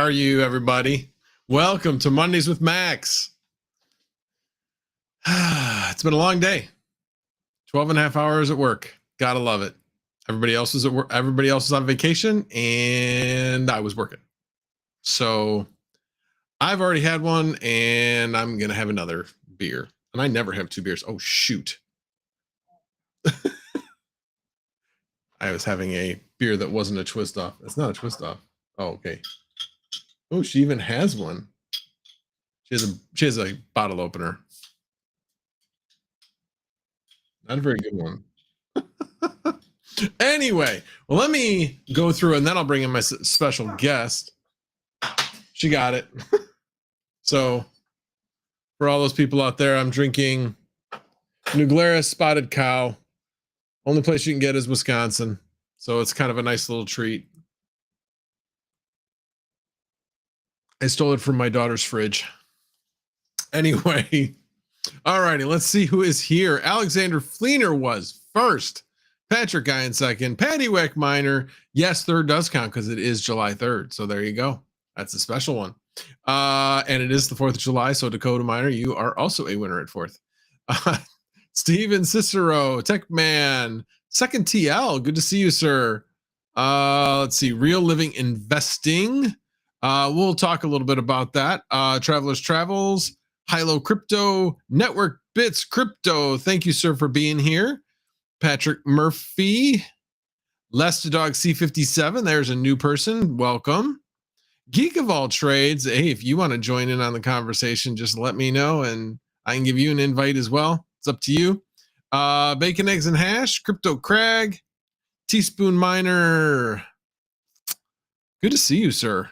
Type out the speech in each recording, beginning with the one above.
are you, everybody? Welcome to Mondays with Max. It's been a long day. 12 and a half hours at work. Gotta love it. Everybody else is at work. Everybody else is on vacation, and I was working. So I've already had one, and I'm gonna have another beer. And I never have two beers. Oh shoot! I was having a beer that wasn't a twist off. It's not a twist off. Oh, okay. Oh, she even has one. She has a bottle opener. Not a very good one. Anyway, well, let me go through and then I'll bring in my special guest. She got it. So for all those people out there, I'm drinking New Glarus Spotted Cow. Only place you can get is Wisconsin. So it's kind of a nice little treat. I stole it from my daughter's fridge. Anyway, all righty, let's see who is here. Alexander Fleener was first. Patrick Guy in second. Patty Wack Miner. Yes, third does count because it is July 3rd. So there you go. That's a special one. And it is the 4th of July. So Dakota Miner, you are also a winner at 4th. Steven Cicero, Tech Man, second TL. Good to see you, sir. Let's see. Real Living Investing. We'll talk a little bit about that. Travelers Travels. Hilo Crypto, Network Bits Crypto. Thank you, sir, for being here. Patrick Murphy, Lestadog C57. There's a new person. Welcome. Geek of All Trades. Hey, if you want to join in on the conversation, just let me know and I can give you an invite as well. It's up to you. Bacon, Eggs, and Hash, Crypto Crag, Teaspoon Miner. Good to see you, sir.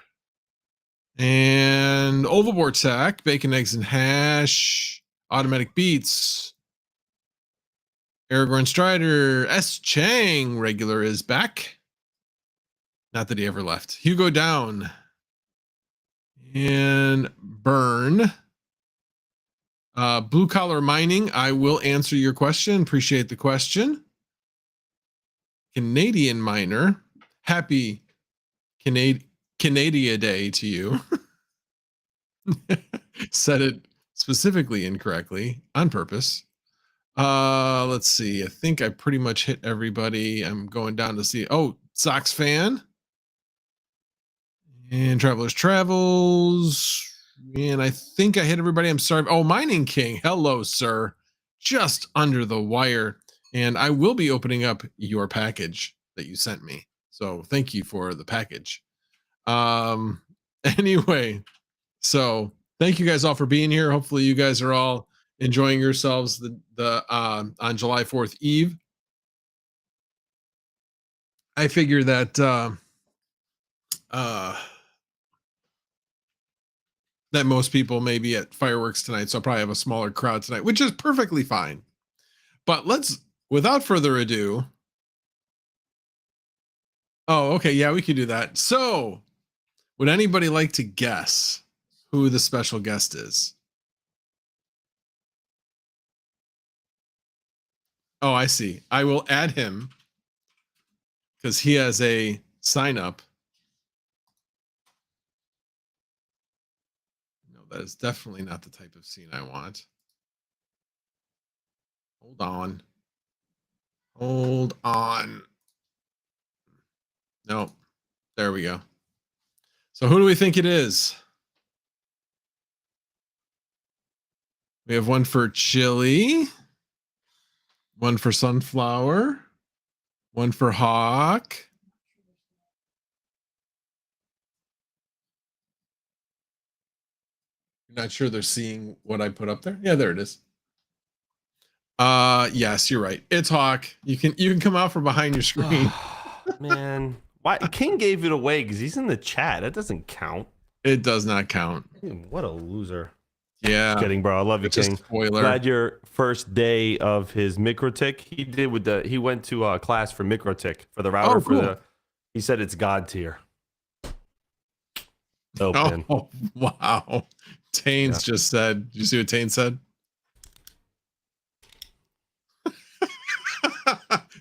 And Overboard Tack, Bacon, Eggs, and Hash, Automatic Beats, Aragorn Strider, S. Chang, regular is back. Not that he ever left. Hugo Down. And Burn. Blue Collar Mining, I will answer your question. Appreciate the question. Canadian Miner, happy Canada Day to you. Said it specifically incorrectly on purpose. Let's see. I think I pretty much hit everybody. I'm going down to see. Oh, Sox fan. And Travelers Travels. And I think I hit everybody. I'm sorry. Oh, Mining King. Hello, sir. Just under the wire. And I will be opening up your package that you sent me. So thank you for the package. Anyway, so thank you guys all for being here. Hopefully you guys are all enjoying yourselves on July 4th Eve. I figure that that most people may be at fireworks tonight, so I'll probably have a smaller crowd tonight, which is perfectly fine. But let's, without further ado. Oh, okay, yeah, we could do that. So, would anybody like to guess who the special guest is? Oh, I see. I will add him because he has a sign up. No, that is definitely not the type of scene I want. Hold on. Hold on. No, there we go. So who do we think it is? We have one for chili, one for sunflower, one for hawk. You're not sure they're seeing what I put up there? Yeah, there it is. Yes, you're right. It's hawk. You can come out from behind your screen. Man, why King gave it away because he's in the chat. That doesn't count. It does not count. What a loser. Yeah. Just kidding, bro. I love you, King. Spoiler. Glad your first day of his MikroTik. He went to a class for MikroTik for the router. Cool. He said it's God tier. Open. Oh, wow. Taines just said, did you see what Taines said?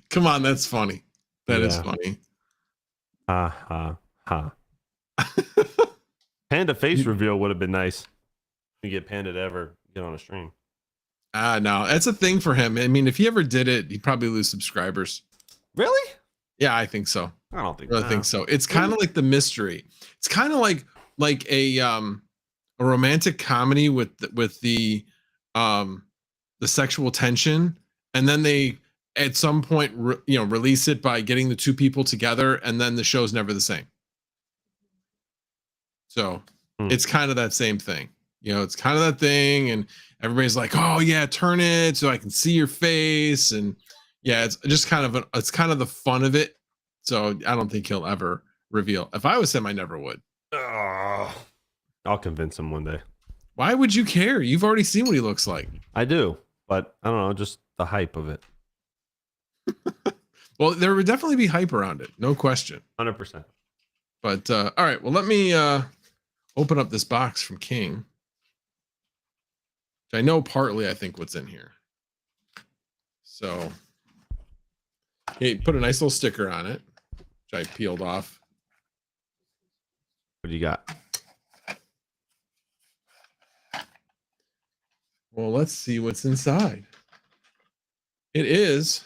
Come on, that's funny. That is funny. Ha ha ha. Panda face reveal would have been nice. You get Panda to ever get on a stream. No, that's a thing for him. I mean, if he ever did it, he'd probably lose subscribers. Really? Yeah, I think so. I don't think. I think so. It's kind of like the mystery. It's kind of like a romantic comedy with the sexual tension, and then they at some point release it by getting the two people together, and then the show's never the same. So it's kind of that same thing. It's kind of that thing, and everybody's like, "Oh yeah, turn it so I can see your face," and yeah, it's just kind of it's kind of the fun of it. So I don't think he'll ever reveal. If I was him, I never would. I'll convince him one day. Why would you care? You've already seen what he looks like. I do, but I don't know, just the hype of it. Well, there would definitely be hype around it, no question. 100%. But all right, well, let me open up this box from King. Which I know partly, I think, what's in here. So, he put a nice little sticker on it, which I peeled off. What do you got? Well, let's see what's inside. It is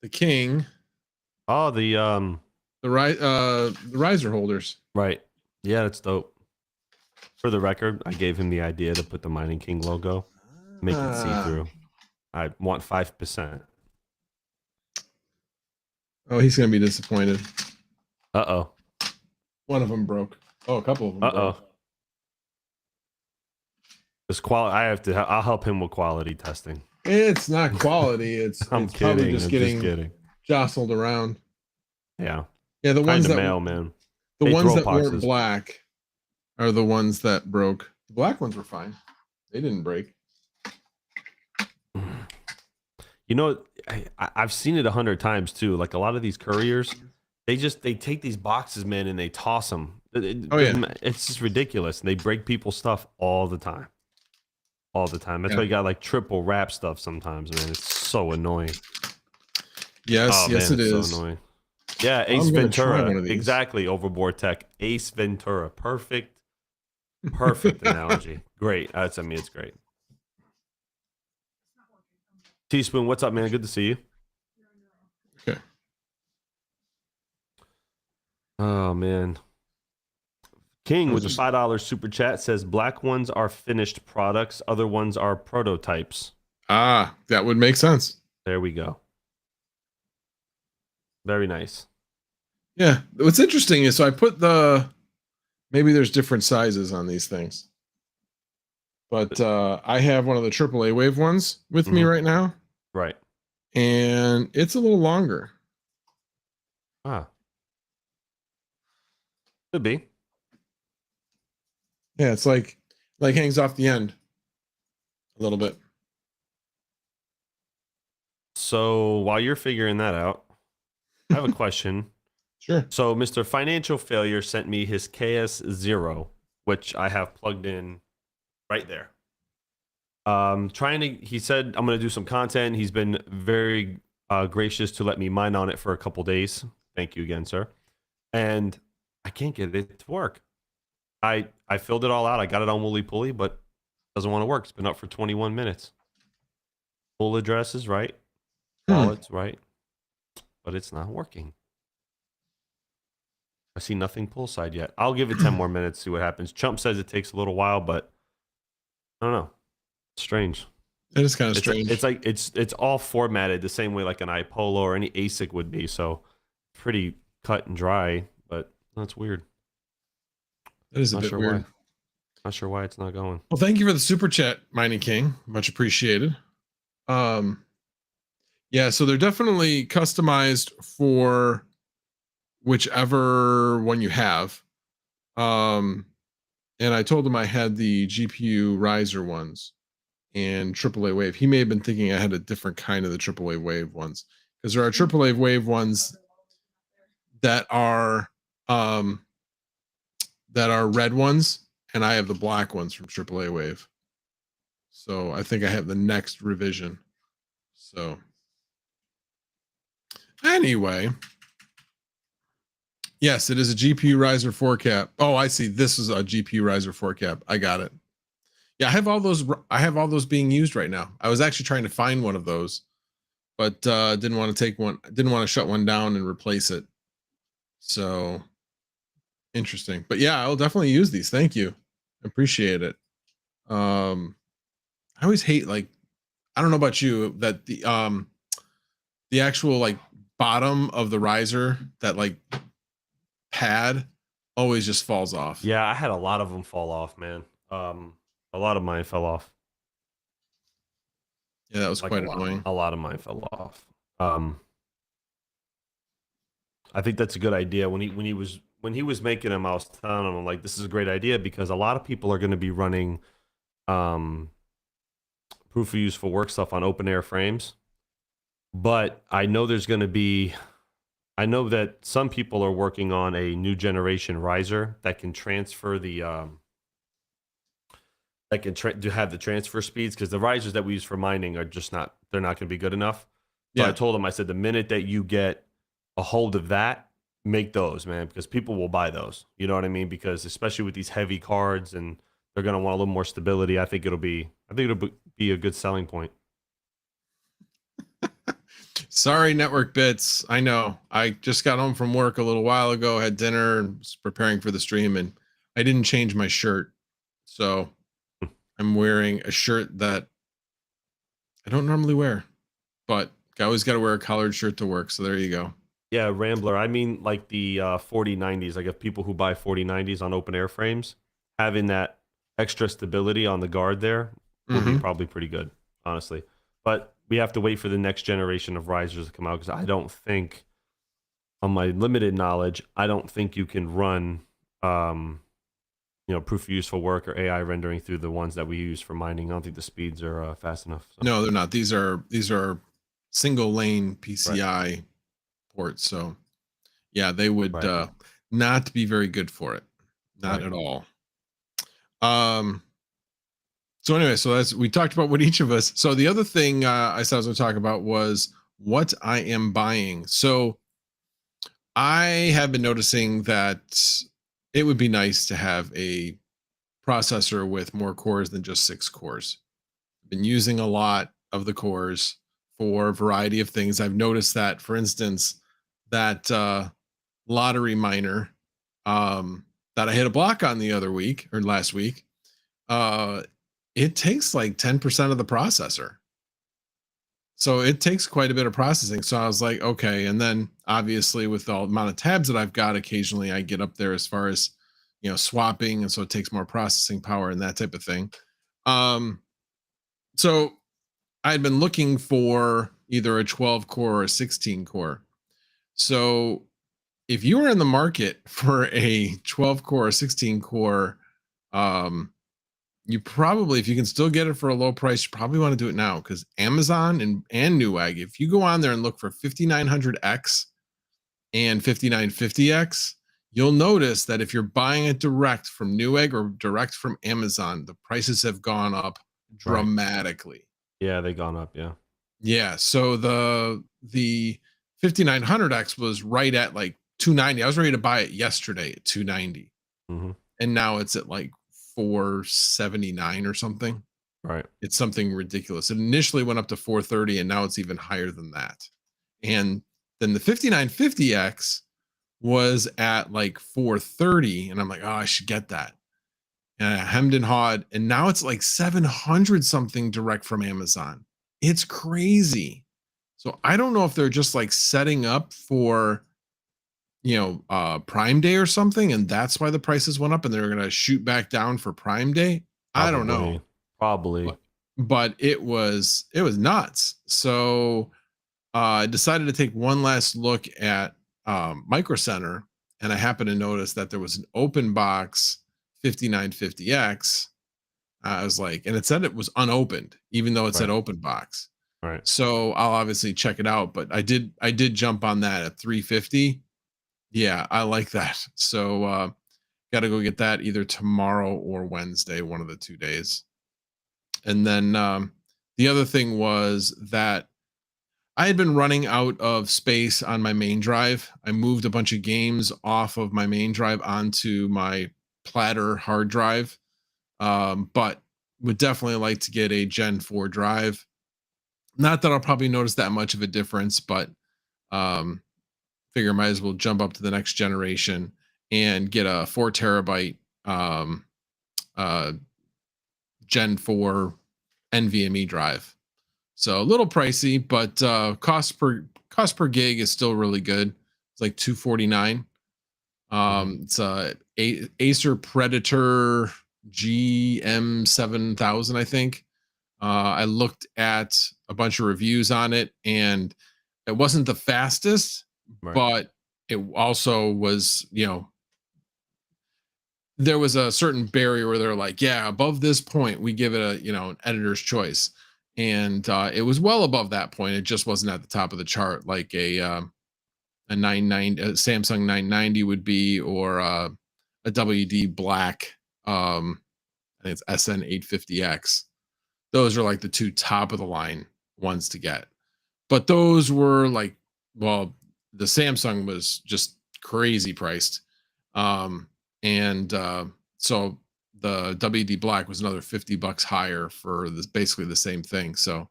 the King. Oh, the riser holders. Right. Yeah, that's dope. For the record, I gave him the idea to put the Mining King logo, make it see through. I want 5%. Oh, he's gonna be disappointed. Uh-oh. One of them broke. Oh, a couple of them. Uh-oh. This quality. I'll help him with quality testing. It's not quality. It's probably just getting jostled around. Yeah. Yeah, the ones that man. The ones that weren't black are the ones that broke. The black ones were fine. They didn't break. I've seen it 100 times too. Like a lot of these couriers, they take these boxes, man, and they toss them. It's just ridiculous. And they break people's stuff all the time. All the time. That's why you got like triple wrap stuff sometimes, man. It's so annoying. Yes, it is. So annoying. Yeah, Ace Ventura. Exactly, Overboard Tech. Ace Ventura. Perfect analogy. Great. It's great. Teaspoon, what's up, man? Good to see you. Okay. Oh, man. King with the $5 super chat says black ones are finished products, other ones are prototypes. That would make sense. There we go. Very nice. Yeah. What's interesting is, so I put maybe there's different sizes on these things. But I have one of the AAA wave ones with me right now. Right. And it's a little longer. Could be. Yeah, it's like hangs off the end a little bit. So while you're figuring that out, I have a question. Sure. So Mr. Financial Failure sent me his KS0, which I have plugged in right there. He said I'm going to do some content. He's been very gracious to let me mine on it for a couple days. Thank you again, sir. And I can't get it to work. I filled it all out. I got it on Wooly Pulley, but it doesn't want to work. It's been up for 21 minutes. Full address is right. Wallet's right. But it's not working. I see nothing poolside yet. I'll give it 10 more minutes, see what happens. Chump says it takes a little while, but I don't know. It's strange. It is kind of strange. It's like it's all formatted the same way like an iPolo or any ASIC would be. So pretty cut and dry, but that's weird. That is a bit weird. Not sure why it's not going. Well, thank you for the super chat, Mining King. Much appreciated. Yeah, so they're definitely customized for whichever one you have. And I told him I had the GPU riser ones and AAA wave. He may have been thinking I had a different kind of the AAA wave ones, because there are AAA wave ones that are red ones, and I have the black ones from AAA wave. So I think I have the next revision. So anyway, Yes, it is a GPU riser 4 cap. Oh, I see. This is a GPU riser 4 cap. I got it. Yeah, I have all those. I have all those being used right now. I was actually trying to find one of those, but didn't want to take one. Didn't want to shut one down and replace it. So interesting. But yeah, I'll definitely use these. Thank you. Appreciate it. I always hate, like, I don't know about you, that the actual like bottom of the riser, that like pad, always just falls off. Yeah, I had a lot of them fall off, man. A lot of mine fell off. Yeah, that was Like quite annoying. a lot of mine fell off. I think that's a good idea. When he was making them, I was telling him, like, this is a great idea because a lot of people are going to be running proof of use for work stuff on open air frames. But I know I know that some people are working on a new generation riser that can transfer the to have the transfer speeds, because the risers that we use for mining are just not, they're not going to be good enough. So I told him, I said, the minute that you get a hold of that, make those, man, because people will buy those. You know what I mean? Because especially with these heavy cards, and they're going to want a little more stability. I think it'll be a good selling point. Sorry, network bits. I know. I just got home from work a little while ago, had dinner, and was preparing for the stream, and I didn't change my shirt. So I'm wearing a shirt that I don't normally wear, but I always got to wear a collared shirt to work. So there you go. Yeah, Rambler. I mean, like the 4090s, like if people who buy 4090s on open air frames, having that extra stability on the guard there will be probably pretty good, honestly. But we have to wait for the next generation of risers to come out, because I don't think, on my limited knowledge, I don't think you can run, proof of use for work or AI rendering through the ones that we use for mining. I don't think the speeds are fast enough. So. No, they're not. These are single lane PCI ports. So yeah, they would not be very good for it. Not at all. So anyway, so we talked about what each of us. So the other thing I said I was going to talk about was what I am buying. So I have been noticing that it would be nice to have a processor with more cores than just 6 cores. I've been using a lot of the cores for a variety of things. I've noticed that, for instance, that lottery miner that I hit a block on the other week or last week, it takes like 10% of the processor. So it takes quite a bit of processing. So I was like, okay. And then obviously with the amount of tabs that I've got, occasionally I get up there as far as, swapping. And so it takes more processing power and that type of thing. So I'd been looking for either a 12 core or a 16 core. So if you were in the market for a 12 core or 16 core, you probably, if you can still get it for a low price, you probably want to do it now, because Amazon and Newegg, if you go on there and look for 5900X and 5950X, you'll notice that if you're buying it direct from Newegg or direct from Amazon, the prices have gone up dramatically. Yeah, they've gone up. Yeah. Yeah. So the 5900X was right at like 290. I was ready to buy it yesterday at 290. And now it's at like 479 or something. Right. It's something ridiculous. It initially went up to 430, and now it's even higher than that. And then the 5950X was at like 430, and I'm like, oh, I should get that. And I hemmed and hawed, and now it's like 700 something direct from Amazon. It's crazy. So I don't know if they're just like setting up for, Prime Day or something, and that's why the prices went up, and they're going to shoot back down for Prime Day. Probably. I don't know. Probably. But it was nuts. So I decided to take one last look at Micro Center, and I happened to notice that there was an open box 5950X. I was like, and it said it was unopened, even though it said open box. Right. So I'll obviously check it out, but I did jump on that at 350. Yeah, I like that. So got to go get that either tomorrow or Wednesday, one of the 2 days. And then the other thing was that I had been running out of space on my main drive. I moved a bunch of games off of my main drive onto my Platter hard drive, but would definitely like to get a Gen 4 drive. Not that I'll probably notice that much of a difference, but um, figure might as well jump up to the next generation and get a 4 terabyte um, uh, Gen 4 NVMe drive. So a little pricey, but cost per gig is still really good. It's like 249. It's a Acer Predator GM7000, I think. I looked at a bunch of reviews on it, and it wasn't the fastest, Right. but it also was, there was a certain barrier where they're like, yeah, above this point, we give it a, an editor's choice. And it was well above that point. It just wasn't at the top of the chart like a 990, a Samsung 990 would be, or a WD Black. I think it's SN850X. Those are like the two top of the line ones to get. But those were like, well, the Samsung was just crazy priced. And so the WD Black was another $50 higher for this, basically the same thing. So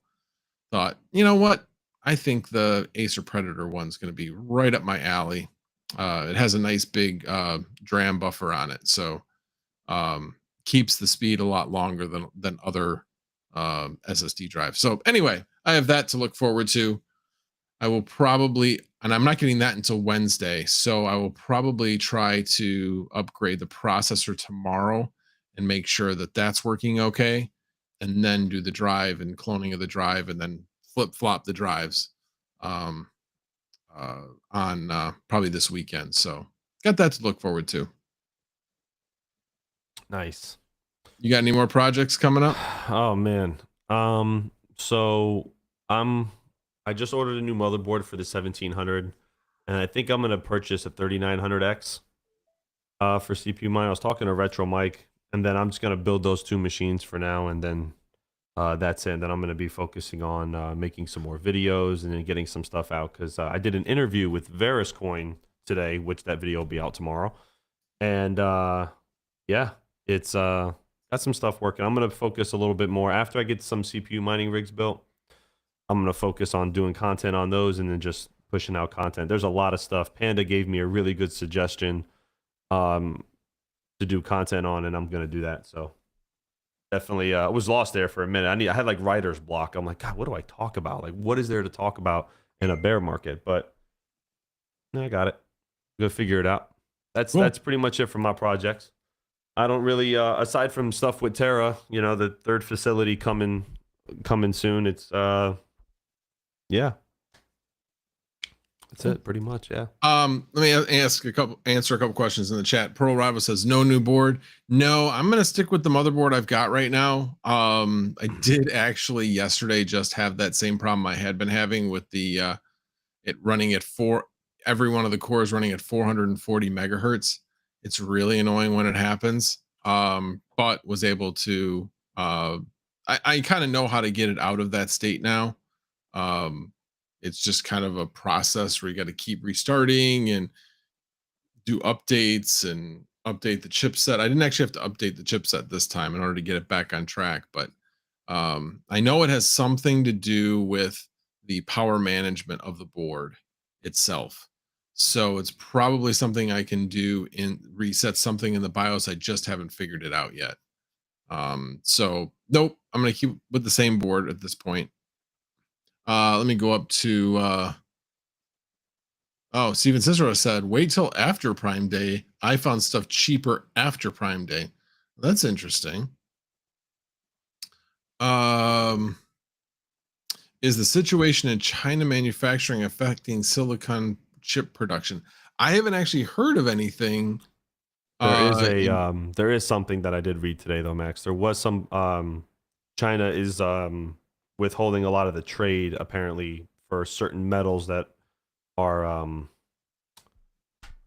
thought, you know what? I think the Acer Predator one's going to be right up my alley. It has a nice big DRAM buffer on it, so keeps the speed a lot longer than other SSD drives. So anyway, I have that to look forward to. I will probably, and I'm not getting that until Wednesday, so I will probably try to upgrade the processor tomorrow and make sure that that's working okay, and then do the drive and cloning of the drive, and then flip flop the drives um, on probably this weekend. So got that to look forward to. Nice. You got any more projects coming up? Oh man. So I just ordered a new motherboard for the 1700, and I think I'm gonna purchase a 3900X for CPU mine. I was talking to Retro Mike, and then I'm just gonna build those two machines for now, and then that's it. And then I'm gonna be focusing on making some more videos and then getting some stuff out, because I did an interview with Veriscoin today, which that video will be out tomorrow. And yeah, it's got some stuff working. I'm gonna focus a little bit more after I get some CPU mining rigs built. I'm going to focus on doing content on those and then just pushing out content. There's a lot of stuff. Panda gave me a really good suggestion to do content on, and I'm going to do that. So definitely I was lost there for a minute. I had like writer's block. I'm like, God, what do I talk about? Like, what is there to talk about in a bear market? But I got it. I'm going to figure it out. That's pretty much it for my projects. I don't really, aside from stuff with Terra, the third facility coming soon. It's yeah, that's it pretty much. Yeah. Let me answer a couple questions in the chat. Pearl Rival says no new board. No, I'm gonna stick with the motherboard I've got right now. I did actually yesterday just have that same problem I had been having with the it running at every one of the cores running at 440 megahertz. It's really annoying when it happens. But was able to I kind of know how to get it out of that state now. It's just kind of a process where you got to keep restarting and do updates and update the chipset. I didn't actually have to update the chipset this time in order to get it back on track, but I know it has something to do with the power management of the board itself. So it's probably something I can do in reset something in the BIOS. I just haven't figured it out yet. So nope, I'm going to keep with the same board at this point. Let me go up to Steven Cicero said, wait till after Prime Day. I found stuff cheaper after Prime Day. That's interesting. Is the situation in China manufacturing affecting silicon chip production? I haven't actually heard of anything. There is something that I did read today though, Max. There was some China is withholding a lot of the trade apparently for certain metals that are I'm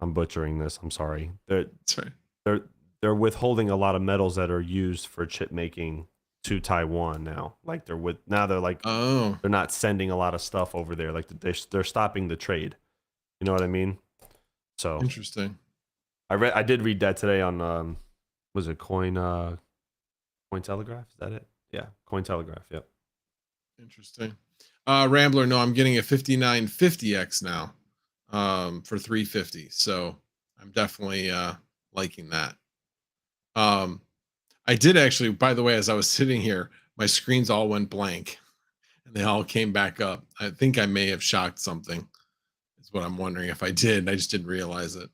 butchering this. I'm sorry. They're withholding a lot of metals that are used for chip making to Taiwan now. Like they're like Oh, they're not sending a lot of stuff over there. Like they're stopping the trade. You know what I mean? So interesting. I did read that today on was it Cointelegraph? Is that it? Yeah, Cointelegraph. Yep. Interesting. Rambler, no, I'm getting a 5950X now for 350. So I'm definitely liking that. I did actually, by the way, as I was sitting here, my screens all went blank and they all came back up. I think I may have shocked something. Is what I'm wondering if I did. I just didn't realize it.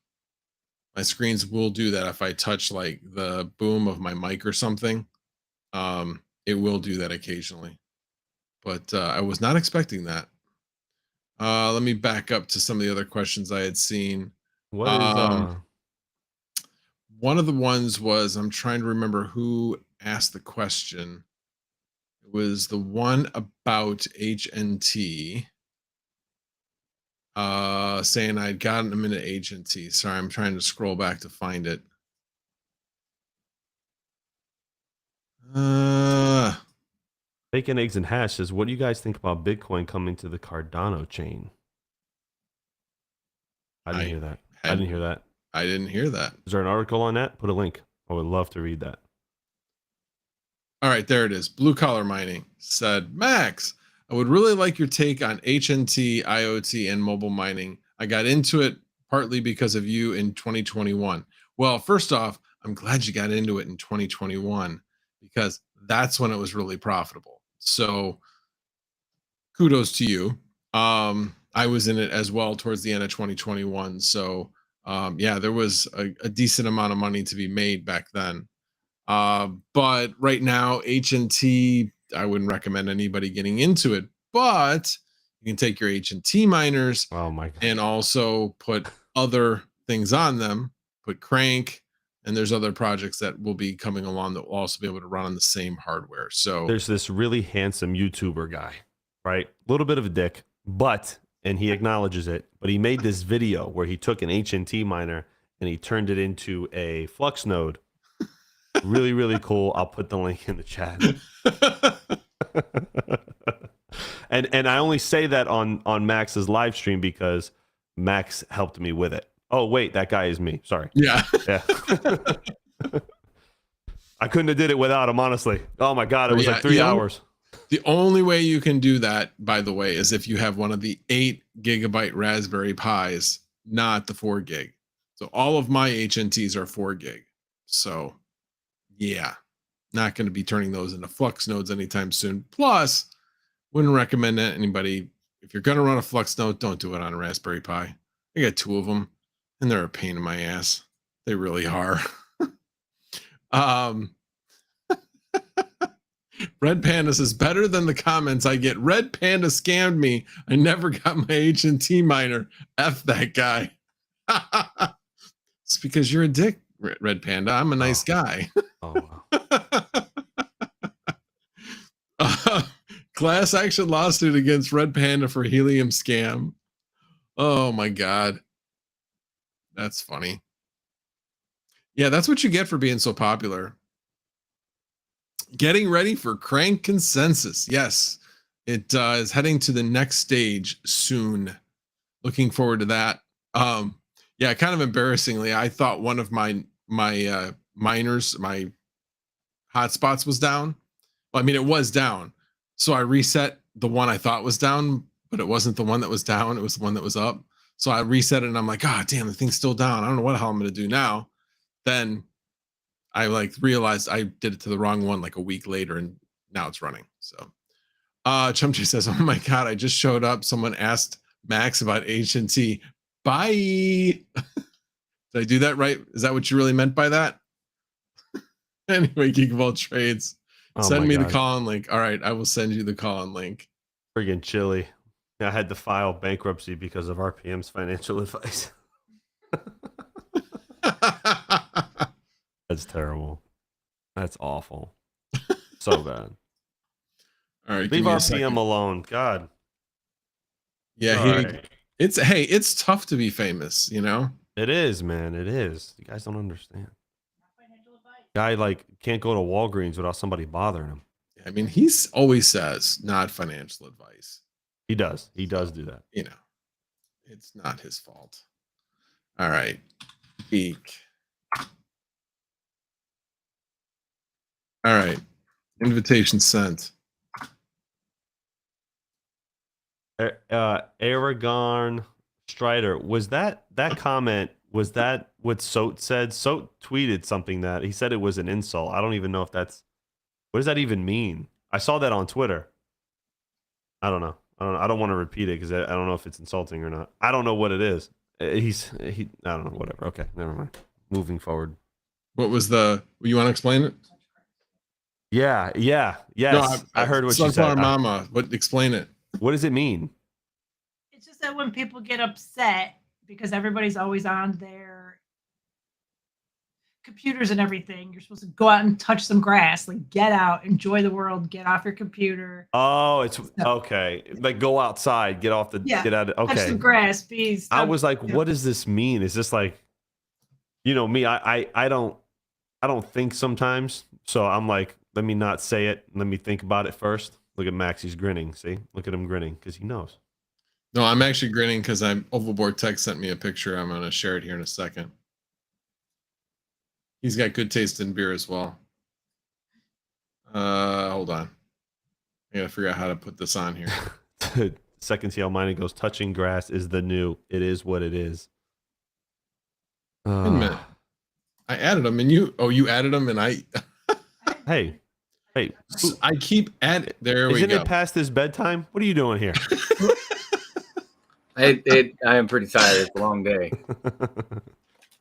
My screens will do that if I touch like the boom of my mic or something. It will do that occasionally. But I was not expecting that. Let me back up to some of the other questions I had seen. What is One of the ones was, I'm trying to remember who asked the question. It was the one about HNT, saying I'd gotten a minute HNT. Sorry, I'm trying to scroll back to find it. Bacon, Eggs, and Hash says, what do you guys think about Bitcoin coming to the Cardano chain? I didn't hear that. I didn't hear that. I didn't hear that. Is there an article on that? Put a link. I would love to read that. All right, there it is. Blue Collar Mining said, Max, I would really like your take on HNT, IoT, and mobile mining. I got into it partly because of you in 2021. Well, first off, I'm glad you got into it in 2021 because that's when it was really profitable. So kudos to you. I was in it as well towards the end of 2021. So yeah, there was a decent amount of money to be made back then. But right now, HNT, I wouldn't recommend anybody getting into it, but you can take your HNT miners and also put other things on them, put Crank, and there's other projects that will be coming along that will also be able to run on the same hardware. So there's this really handsome YouTuber guy, right? A little bit of a dick, and he acknowledges it, but he made this video where he took an HNT miner and he turned it into a Flux node. Really, really cool. I'll put the link in the chat. and I only say that on Max's live stream because Max helped me with it. Oh, wait, that guy is me. Sorry. Yeah. I couldn't have did it without him, honestly. Oh my God, it was like 3 hours. The only way you can do that, by the way, is if you have one of the 8 gigabyte Raspberry Pis, not the 4 gig. So all of my HNTs are 4 gig. So yeah, not going to be turning those into Flux nodes anytime soon. Plus, wouldn't recommend that anybody. If you're going to run a Flux node, don't do it on a Raspberry Pi. I got 2 of them, and they're a pain in my ass. They really are. Red Panda says, better than the comments I get. Red Panda scammed me. I never got my HNT miner. F that guy. It's because you're a dick, Red Panda. I'm a nice guy. Oh, wow. Class action lawsuit against Red Panda for Helium scam. Oh my God. That's funny. Yeah, that's what you get for being so popular. Getting ready for Crank Consensus. Yes, it is heading to the next stage soon. Looking forward to that. Yeah, kind of embarrassingly, I thought one of my miners, my hotspots was down. Well, I mean, it was down. So I reset the one I thought was down, but it wasn't the one that was down. It was the one that was up. So I reset it and I'm like, oh, damn, the thing's still down. I don't know what the hell I'm going to do now. Then I realized I did it to the wrong one like a week later and now it's running. So Chumchi says, oh my God, I just showed up. Someone asked Max about HNT. Bye. Did I do that right? Is that what you really meant by that? Anyway, Geek of All Trades. Send me the call-in link. All right, I will send you the call-in link. Friggin' chilly. I had to file bankruptcy because of RPM's financial advice. That's terrible. That's awful. So bad. All right, leave RPM alone. God. Yeah, it's tough to be famous, you know? It is, man. It is. You guys don't understand. Guy can't go to Walgreens without somebody bothering him. I mean, he's always says not financial advice. He does. He does do that. You know, it's not his fault. All right. Beak. All right. Invitation sent. Argon Strider, was that comment? Was that what Soat said? Soat tweeted something that he said it was an insult. I don't even know if that's, what does that even mean? I saw that on Twitter. I don't know. I don't want to repeat it because I don't know if it's insulting or not. I don't know what it is. I don't know. Whatever. Okay, never mind. Moving forward. What was the? You want to explain it? Yeah. Yes. I heard what you said. Sunflower Mama. But explain it. What does it mean? It's just that when people get upset because everybody's always on their computers and everything, you're supposed to go out and touch some grass. Like, get out, enjoy the world, get off your computer. Oh, it's okay. Like, go outside, get off the, get out of, okay. Touch some grass, please. I was like, what does this mean? Is this like, you know, me, I don't think sometimes. So I'm like, let me not say it. Let me think about it first. Look at Max, he's grinning. See, look at him grinning because he knows. No, I'm actually grinning because Overboard Tech sent me a picture. I'm going to share it here in a second. He's got good taste in beer as well. Hold on. I got to figure out how to put this on here. Second TL Mining goes, touching grass is the new. It is what it is. Wait a minute. I added them and you added them and I. Hey. I keep adding. There we go. Isn't it past this bedtime? What are you doing here? I am pretty tired. It's a long day.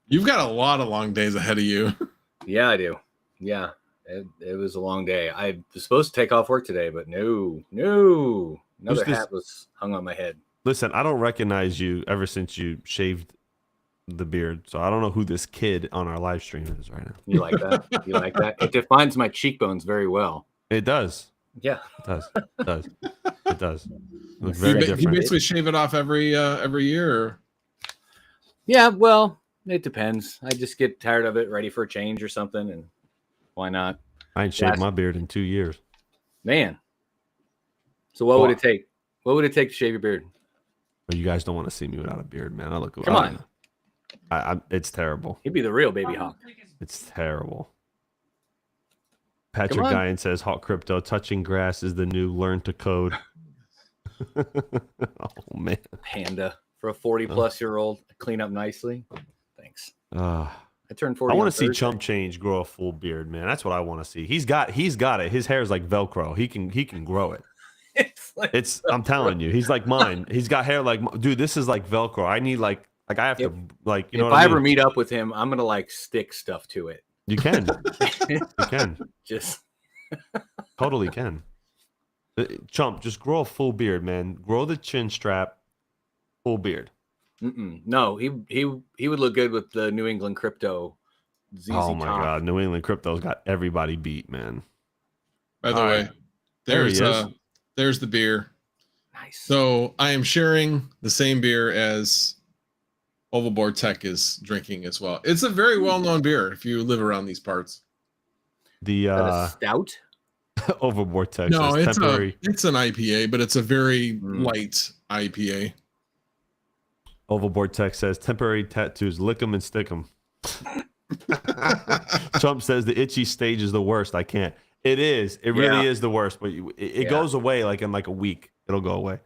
You've got a lot of long days ahead of you. Yeah, I do. Yeah, it was a long day. I was supposed to take off work today, but no. Another hat was hung on my head. Listen, I don't recognize you ever since you shaved the beard, so I don't know who this kid on our live stream is right now. You like that? You like that? It defines my cheekbones very well. It does. Yeah, it does. It does. It does. Look very different. You basically shave it off every year. Or? Yeah, well, it depends. I just get tired of it, ready for a change or something, and why not? I ain't shaved my beard in 2 years. Man. So what would it take? What would it take to shave your beard? Well, you guys don't want to see me without a beard, man. I look. Come on. It's terrible. He'd be the real baby hawk. It's terrible. Patrick Guyan says, "Hot crypto, touching grass is the new learn to code." Oh man, Panda for a 40-plus-year-old, clean up nicely. Thanks. I turned 40. I want to see Chump Change grow a full beard, man. That's what I want to see. He's got it. His hair is like Velcro. He can grow it. It's I'm telling you, he's like mine. He's got hair like, dude. This is like Velcro. I need like I have to like, you know. If I ever meet up with him, I'm gonna like stick stuff to it. You can. You can. Just totally can. Chump, just grow a full beard, man. Grow the chin strap, full beard. No, he would look good with the New England crypto. ZZ oh my Top. God, New England crypto's got everybody beat, man. By the way, there's the beer. Nice. So I am sharing the same beer as Overboard Tech is drinking as well. It's a very well-known beer if you live around these parts. The a stout. Overboard Tech. No, it's an IPA, but it's a very light IPA. Overboard Tech says temporary tattoos, lick them and stick them. Trump says the itchy stage is the worst. I can't. It is. It really is the worst, but it goes away like in like a week. It'll go away.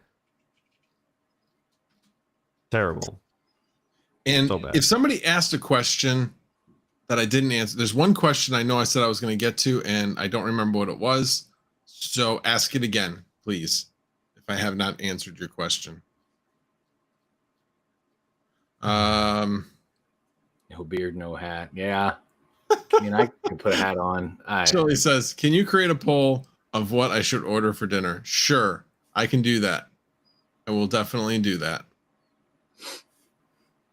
Terrible. And if somebody asked a question that I didn't answer, there's one question I know I said I was going to get to, and I don't remember what it was. So ask it again, please, if I have not answered your question. No beard, no hat. Yeah. I mean, I can put a hat on. Chili says, can you create a poll of what I should order for dinner? Sure, I can do that. I will definitely do that.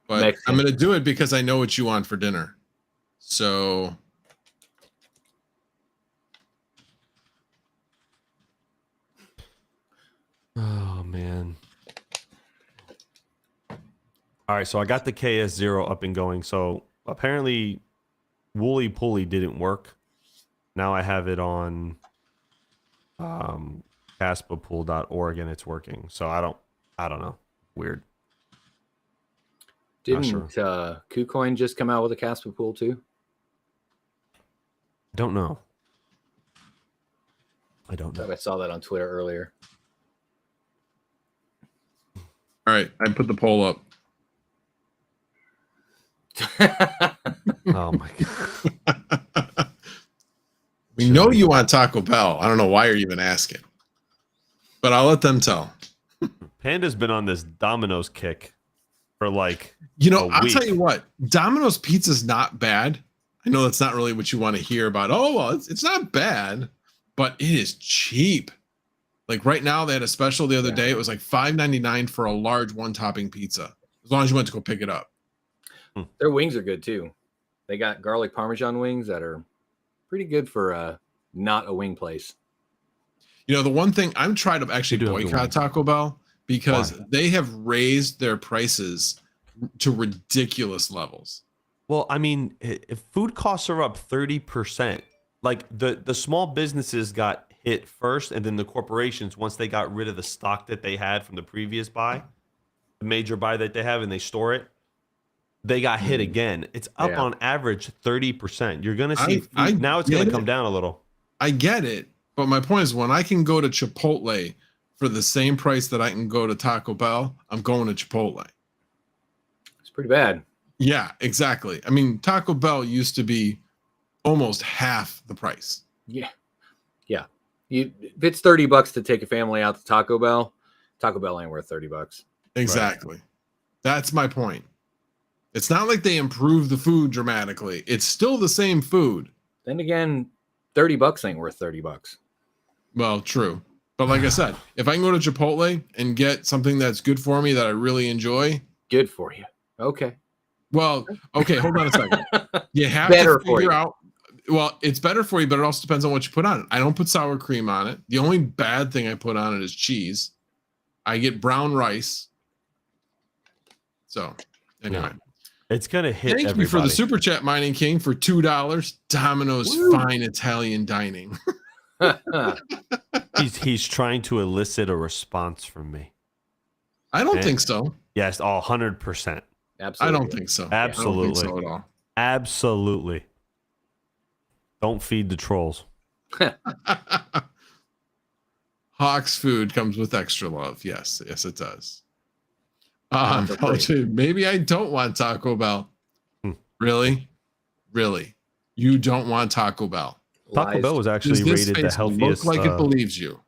But I'm going to do it because I know what you want for dinner. So oh man. All right, so I got the KS0 up and going. So apparently Wooly Pulley didn't work. Now I have it on caspapool.org and it's working. So I don't know. Weird. Didn't sure. KuCoin just come out with a Caspa pool too? Don't know. I don't Thought know. I saw that on Twitter earlier. All right, I put the poll up. Oh my god. We know you want Taco Bell. I don't know why you're even asking, but I'll let them tell. Panda's been on this Domino's kick for like I'll week. tell you what, Domino's pizza's not bad. I know that's not really what you want to hear about. Oh, well, it's not bad, but it is cheap. Like right now, they had a special the other day. It was like $5.99 for a large one-topping pizza, as long as you went to go pick it up. Their wings are good too. They got garlic Parmesan wings that are pretty good for not a wing place. The one thing I'm trying to actually boycott Taco Bell because they have raised their prices to ridiculous levels. Well, I mean, if food costs are up 30%, like the small businesses got hit first, and then the corporations, once they got rid of the stock that they had from the previous buy, the major buy that they have, and they store it, they got hit again. It's up on average 30%. You're going to see now it's going to come down a little. I get it. But my point is, when I can go to Chipotle for the same price that I can go to Taco Bell, I'm going to Chipotle. It's pretty bad. Yeah, exactly. I mean, Taco Bell used to be almost half the price. Yeah. If it's $30 to take a family out to Taco Bell ain't worth $30. Exactly. Right. That's my point. It's not like they improved the food dramatically. It's still the same food. Then again, $30 ain't worth $30. Well, true. But like I said, if I can go to Chipotle and get something that's good for me that I really enjoy. Good for you. Okay. Well, okay, hold on a second. You have to figure out. Well, it's better for you, but it also depends on what you put on it. I don't put sour cream on it. The only bad thing I put on it is cheese. I get brown rice. So, anyway. It's going to hit Thank you for the super chat, Mining King, for $2. Domino's fine Italian dining. He's trying to elicit a response from me. I don't think so. Yes, 100%. Absolutely. I don't think so. Absolutely. I don't think so at all. Absolutely. Don't feed the trolls. Hawk's food comes with extra love. Yes, it does. Maybe I don't want Taco Bell. Really? You don't want Taco Bell? Taco Bell was actually rated the healthiest. Look like it believes you.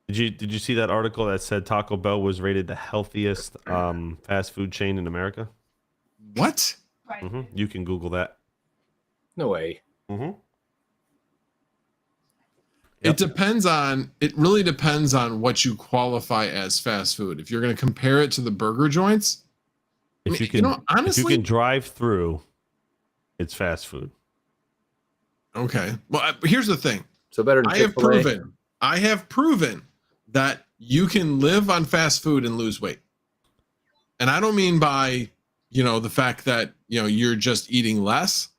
Did you see that article that said Taco Bell was rated the healthiest fast food chain in America? What? Mm-hmm. You can Google that. No way. Mm-hmm. Yep. It really depends on what you qualify as fast food. If you're going to compare it to the burger joints, if you can drive through, it's fast food. Okay. Well, here's the thing. So better than Chick-fil-A. I have proven that you can live on fast food and lose weight. And I don't mean by, the fact that, you're just eating less.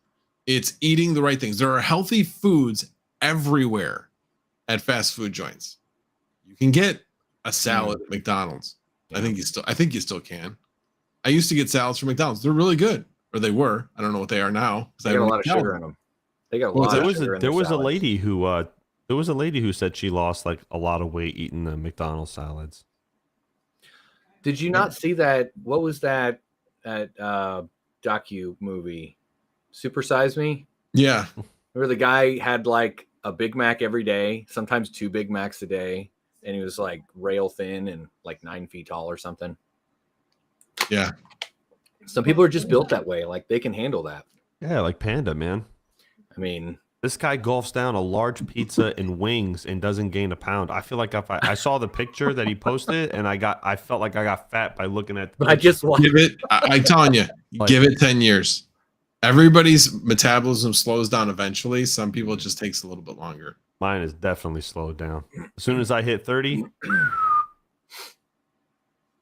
It's eating the right things. There are healthy foods everywhere at fast food joints. You can get a salad at McDonald's. I think you still can. I used to get salads from McDonald's. They're really good, or they were. I don't know what they are now. They got a lot of sugar in them. They got a lot of sugar in there was a lady who said she lost like a lot of weight eating the McDonald's salads. Did you not see that? What was that docu movie? Super Size Me? Yeah. Where the guy had like a Big Mac every day, sometimes 2 Big Macs a day, and he was like rail thin and like 9 feet tall or something. Yeah. Some people are just built that way. Like they can handle that. Yeah, like Panda, man. I mean, this guy gulfs down a large pizza and wings and doesn't gain a pound. I feel like if I saw the picture that he posted and I felt like I got fat by looking at the give it. I'm telling you, give it 10 years. Everybody's metabolism slows down eventually. Some people it just takes a little bit longer. Mine is definitely slowed down. As soon as I hit 30.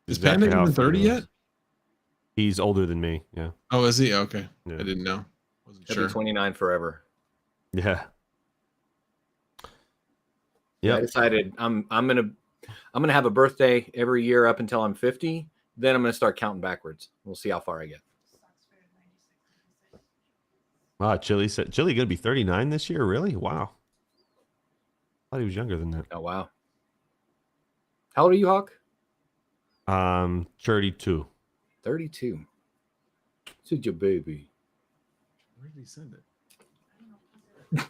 Is Panda even 30 yet? He's older than me. Yeah. Oh, is he? Okay. Yeah. I didn't know. Wasn't sure. 29 forever. Yeah. Yeah, I decided I'm gonna have a birthday every year up until I'm 50. Then I'm gonna start counting backwards. We'll see how far I get. Wow, Chili gonna be 39 this year? Really? Wow. I thought he was younger than that. Oh wow. How old are you, Hawk? 32. 32. It's your baby. Where did he send it?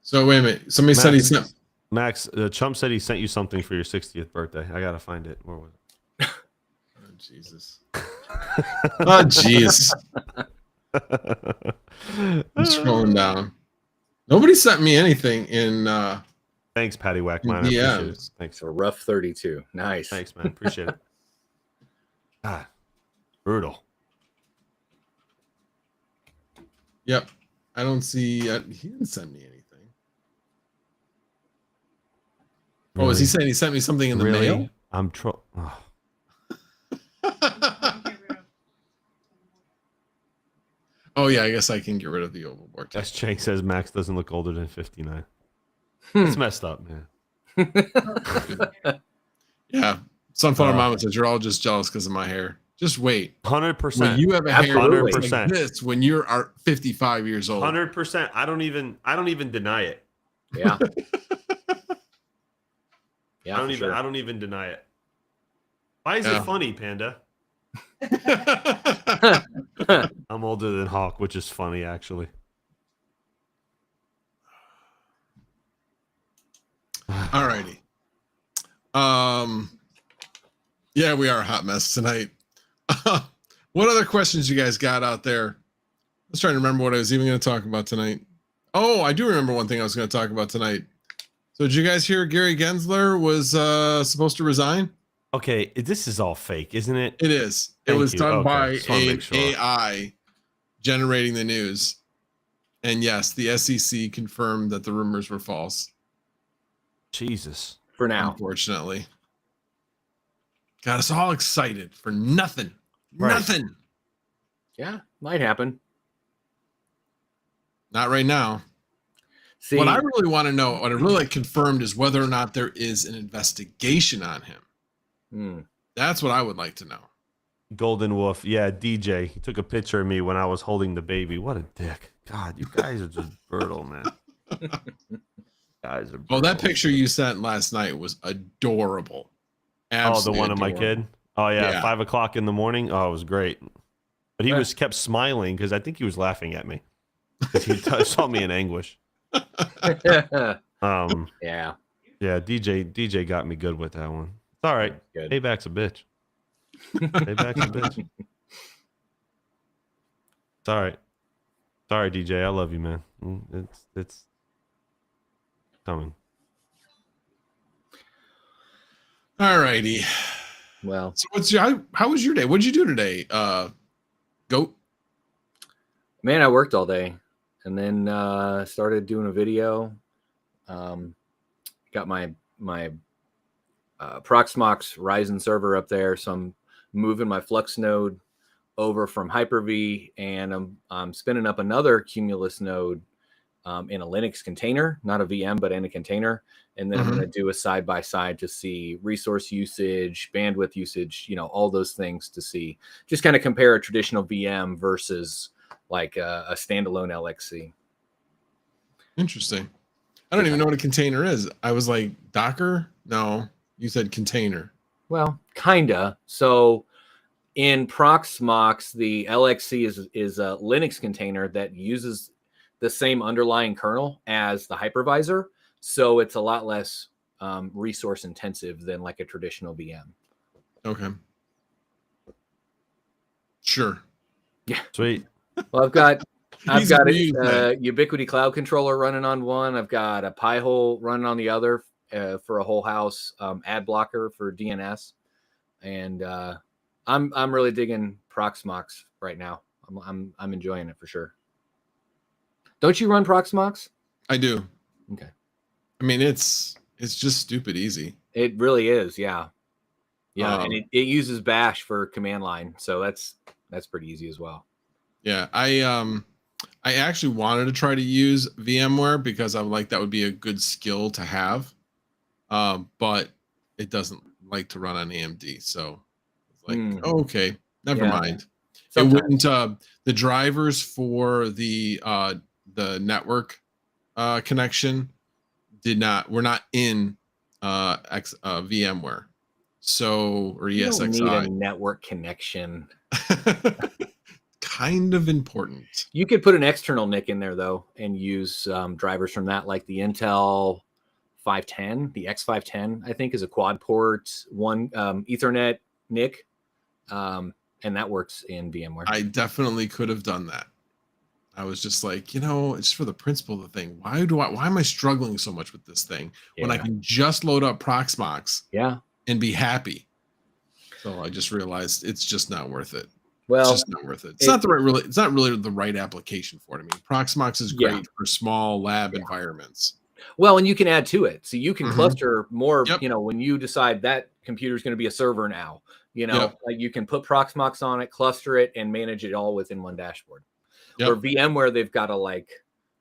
So wait a minute. Somebody said he sent. Max, Chump said he sent you something for your 60th birthday. I gotta find it. Where was it? Oh Jesus. Oh jeez. I'm scrolling down. Nobody sent me anything in. Thanks, Patty Wackmine. I appreciate it. DMs. Thanks. It's a rough 32. Nice. Thanks, man. Appreciate it. God, brutal. Yep. I don't see. He didn't send me anything. Oh, is he saying he sent me something in the mail? I'm Oh yeah, I guess I can get rid of the oval board. S. Chang says Max doesn't look older than 59. It's messed up, man. Yeah. Sunflower Mama says you're all just jealous because of my hair. Just wait. 100%. When you have a hair 100%. like this when you're 55 years old. 100%. I don't even deny it. Yeah. Yeah. I don't even deny it. Why is it funny, Panda? I'm older than Hawk, which is funny actually. All righty. Yeah, we are a hot mess tonight. What other questions you guys got out there? I was trying to remember what I was even going to talk about tonight. Oh, I do remember one thing I was going to talk about tonight. So did you guys hear Gary Gensler was supposed to resign? Okay, this is all fake, isn't it? It is. It was done by an AI generating the news. And yes, the SEC confirmed that the rumors were false. Jesus. For now. Unfortunately. Got us all excited for nothing. Right. Nothing. Yeah, might happen. Not right now. See, What I really want to know, what I really confirmed is whether or not there is an investigation on him. That's what I would like to know. Golden Wolf. Yeah, DJ. He took a picture of me when I was holding the baby. What a dick. God, you guys are just brutal, man. Guys are brutal. Oh, that picture you sent last night was adorable. Absolutely the one of my kid? Oh, yeah. 5 o'clock in the morning. Oh, it was great. But he kept smiling because I think he was laughing at me. Because he saw me in anguish. Yeah. Yeah, DJ got me good with that one. It's all right. Good. Payback's a bitch. Payback's a bitch. It's all right. Sorry, DJ. I love you, man. It's coming. All righty. Well, so how was your day? What'd you do today? Goat? man, I worked all day and then started doing a video. Got my Proxmox Ryzen server up there, so I'm moving my Flux node over from Hyper-V, and I'm spinning up another Cumulus node in a Linux container, not a VM, but in a container. And then I'm going to do a side-by-side to see resource usage, bandwidth usage, all those things to see. Just kind of compare a traditional VM versus like a standalone LXC. Interesting. I don't even know what a container is. I was like, Docker? No, you said container. Well, kinda. So in Proxmox, the LXC is a Linux container that uses the same underlying kernel as the hypervisor. So it's a lot less resource intensive than like a traditional VM. Okay. Sure. Yeah. Sweet. Well, I've got a Ubiquiti Cloud Controller running on one. I've got a Pi-hole running on the other for a whole house ad blocker for DNS, and I'm really digging Proxmox right now. I'm enjoying it for sure. Don't you run Proxmox? I do. Okay. I mean, it's just stupid easy. It really is. Yeah. Yeah, and it uses Bash for command line, so that's pretty easy as well. Yeah, I actually wanted to try to use VMware because I'm like that would be a good skill to have. but it doesn't like to run on AMD. So it's like, Hmm. oh, okay, never Yeah. mind. Sometimes. It wouldn't. The drivers for the network connection were not in VMware, so or You don't need a ESXi. network connection. Kind of important. You could put an external NIC in there though, and use drivers from that, like the Intel 510, the X510, I think, is a quad port one Ethernet NIC, and that works in VMware. I definitely could have done that. I was just like, it's for the principle of the thing. Why am I struggling so much with this thing when I Yeah. can just load up Proxmox Yeah. and be happy? So I just realized it's just not worth it. Well, It's just not worth it. It's not really the right application for it. I mean, Proxmox is Yeah. great for small lab Yeah. environments. well, and you can add to it. So you can Mhm. cluster more, Yep. when you decide that computer is going to be a server now, Yep. like you can put Proxmox on it, cluster it, and manage it all within one dashboard. Yep. Where VMware, they've got to like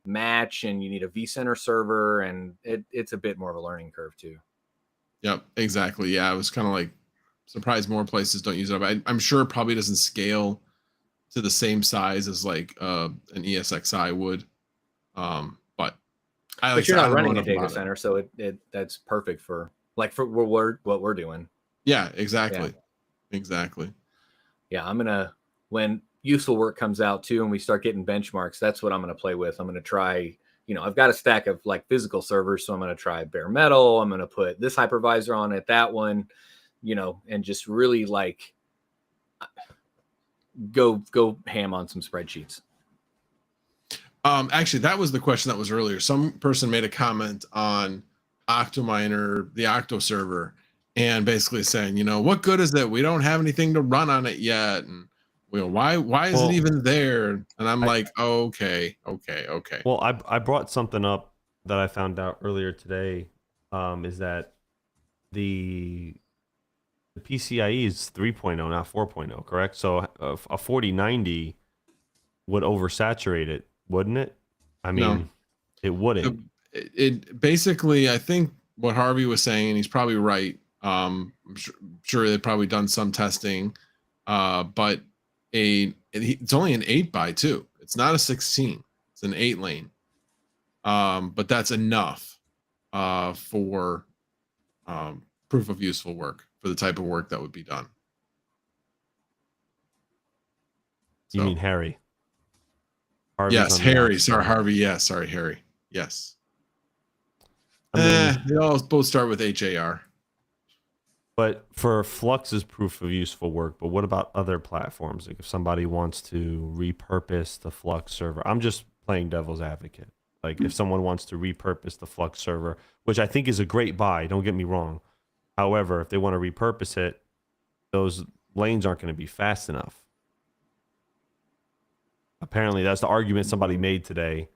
match, and you need a vCenter server, and it's a bit more of a learning curve too. Yep, exactly. Yeah, I was kind of like surprised more places don't use it. I'm sure it probably doesn't scale to the same size as like an ESXi would. But But you're I not don't know running a enough data about it. center, so that's perfect for what we're doing. Yeah, exactly. Exactly. Yeah, when useful work comes out too, and we start getting benchmarks, that's what I'm gonna play with. I'm gonna try, I've got a stack of like physical servers, so I'm gonna try bare metal. I'm gonna put this hypervisor on it, that one, and just really like go ham on some spreadsheets. Actually, that was the question that was earlier. Some person made a comment on Octominer, the Octo server, and basically saying, what good is it? We don't have anything to run on it yet. And why is it even there? And I'm like, okay. Well, I brought something up that I found out earlier today, is that the PCIe is 3.0, not 4.0, correct? So a 4090 would oversaturate it, wouldn't it? I mean, No. it wouldn't. It basically, I think what Harvey was saying, and he's probably right. I'm sure they've probably done some testing, but it's only an 8x2. It's not a 16. It's an 8 lane. But that's enough for proof of useful work for the type of work that would be done. You mean Harry? Harvey's Yes, on the Harry. outside. Sorry, Harvey. Yes, sorry, Harry. Yes. I mean, they all both start with HAR. But for Flux's proof of useful work, but what about other platforms? Like if somebody wants to repurpose the Flux server, I'm just playing devil's advocate. Like if someone wants to repurpose the Flux server, which I think is a great buy, don't get me wrong. However, if they want to repurpose it, those lanes aren't going to be fast enough. Apparently, that's the argument somebody made today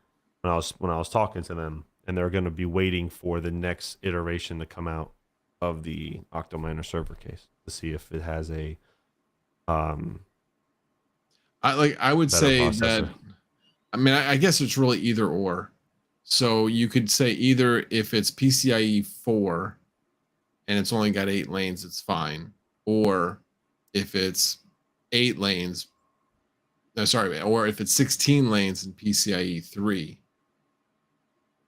when I was talking to them, and they're going to be waiting for the next iteration to come out of the Octominer server case to see if it has a I would say processor. that, I mean, I guess it's really either or. So you could say either if it's PCIe 4 and it's only got 8 lanes, it's fine. Or if it's 8 lanes, or if it's 16 lanes in PCIe 3.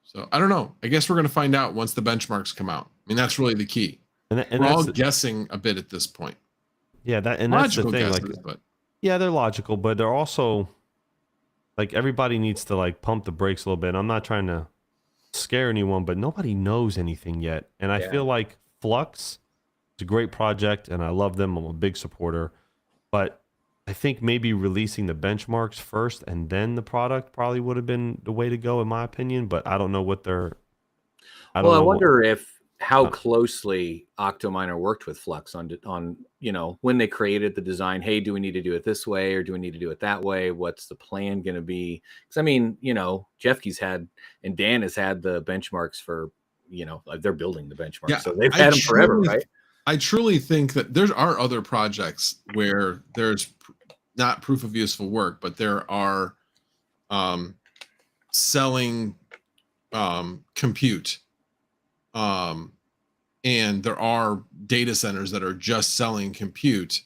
So I don't know. I guess we're going to find out once the benchmarks come out. I mean, that's really the key. And we're all guessing a bit at this point. Yeah, that's the Logical thing. guesses, but yeah, they're logical, but they're also like everybody needs to like pump the brakes a little bit. I'm not trying to scare anyone, but nobody knows anything yet. And I feel like Flux is a great project and I love them. I'm a big supporter. But I think maybe releasing the benchmarks first and then the product probably would have been the way to go, in my opinion. But I don't know what they're. I wonder how closely Octominer worked with Flux on when they created the design. Hey, do we need to do it this way or do we need to do it that way? What's the plan going to be? Because I mean, Jeffke's had and Dan has had the benchmarks for they're building the benchmarks, so they've had them forever, right? I truly think that there are other projects where there's not proof of useful work, but there are selling compute And there are data centers that are just selling compute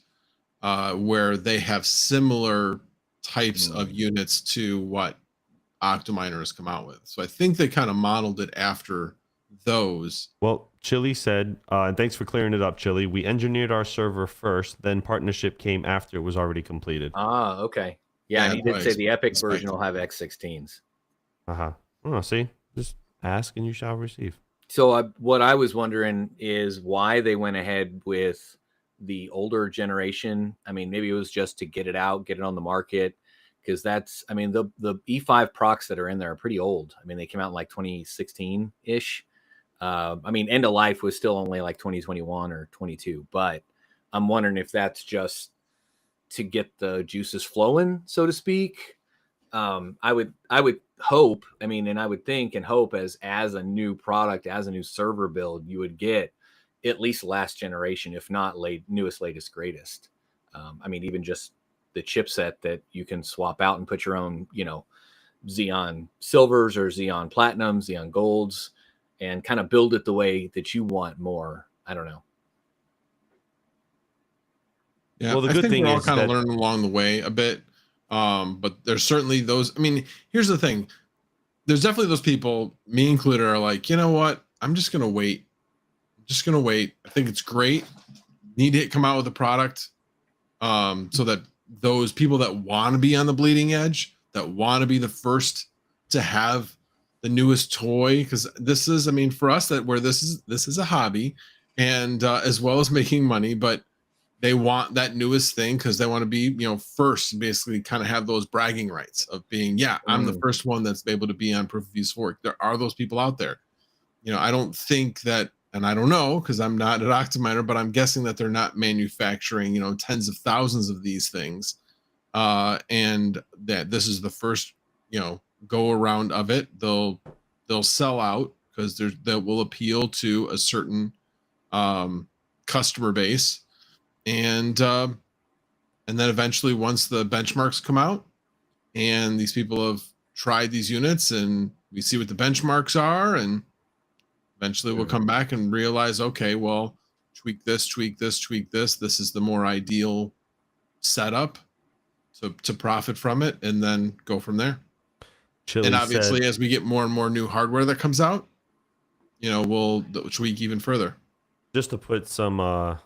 where they have similar types of units to what Octominer has come out with. So I think they kind of modeled it after those. Well, Chili said, and thanks for clearing it up, Chili. We engineered our server first, then partnership came after it was already completed. Ah, okay. Yeah, and Yeah, he did that's say what the I Epic version expected. will have X16s. Oh, see, just ask and you shall receive. So what I was wondering is why they went ahead with the older generation. I mean, maybe it was just to get it out, get it on the market, because that's, I mean, the E5 procs that are in there are pretty old. I mean, they came out in like 2016 ish. I mean, end of life was still only like 2021 or 22, but I'm wondering if that's just to get the juices flowing, so to speak. I would hope, I mean, and I would think and hope as a new product, as a new server build, you would get at least last generation, if not newest, latest, greatest. I mean, even just the chipset that you can swap out and put your own, you know, Xeon Silvers or Xeon Platinums, Xeon Golds, and kind of build it the way that you want more. I don't know. Yeah, Well, the I good think thing we're all is kind of that learning along the way a bit. But there's certainly those. I mean, here's the thing. There's definitely those people, me included, are like, you know what? I'm just gonna wait. I'm just gonna wait. I think it's great. Need to come out with a product so that those people that want to be on the bleeding edge, that want to be the first to have the newest toy, because this is, I mean, for us, that where this is a hobby, and as well as making money, but they want that newest thing because they want to be, you know, first, basically kind of have those bragging rights of being, yeah, I'm the first one that's able to be on proof of use work. There are those people out there. You know, I don't think that, and I don't know because I'm not at Octominer, but I'm guessing that they're not manufacturing, you know, tens of thousands of these things. And that this is the first, you know, go around of it. They'll sell out because that will appeal to a certain customer base. And then eventually, once the benchmarks come out and these people have tried these units and we see what the benchmarks are, and eventually we'll come back and realize, okay, well, tweak this, tweak this, tweak this. This is the more ideal setup to profit from it, and then go from there. Chili And obviously, said, as we get more and more new hardware that comes out, you know, we'll tweak even further. just to put some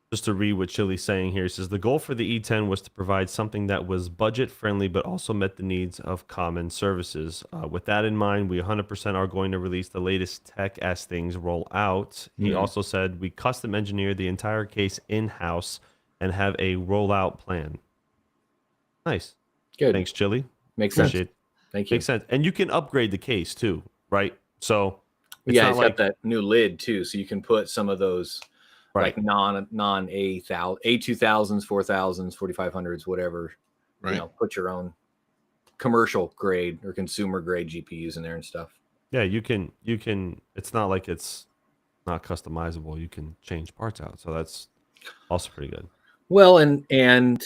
just to read what Chili's saying here, it says the goal for the E10 was to provide something that was budget friendly but also met the needs of common services. With that in mind, we 100% are going to release the latest tech as things roll out. He also said we custom engineered the entire case in-house and have a rollout plan. Nice. Good. Thanks, Chili. Makes sense. Appreciate it. Thank you. Makes sense. And you can upgrade the case too, right? So Yeah, not it's got that new lid too, so you can put some of those like non A2000s, 4000s, 4500s, whatever. Right. You know, put your own commercial grade or consumer grade GPUs in there and stuff. Yeah, you can. It's not like it's not customizable. You can change parts out, so that's also pretty good. Well, and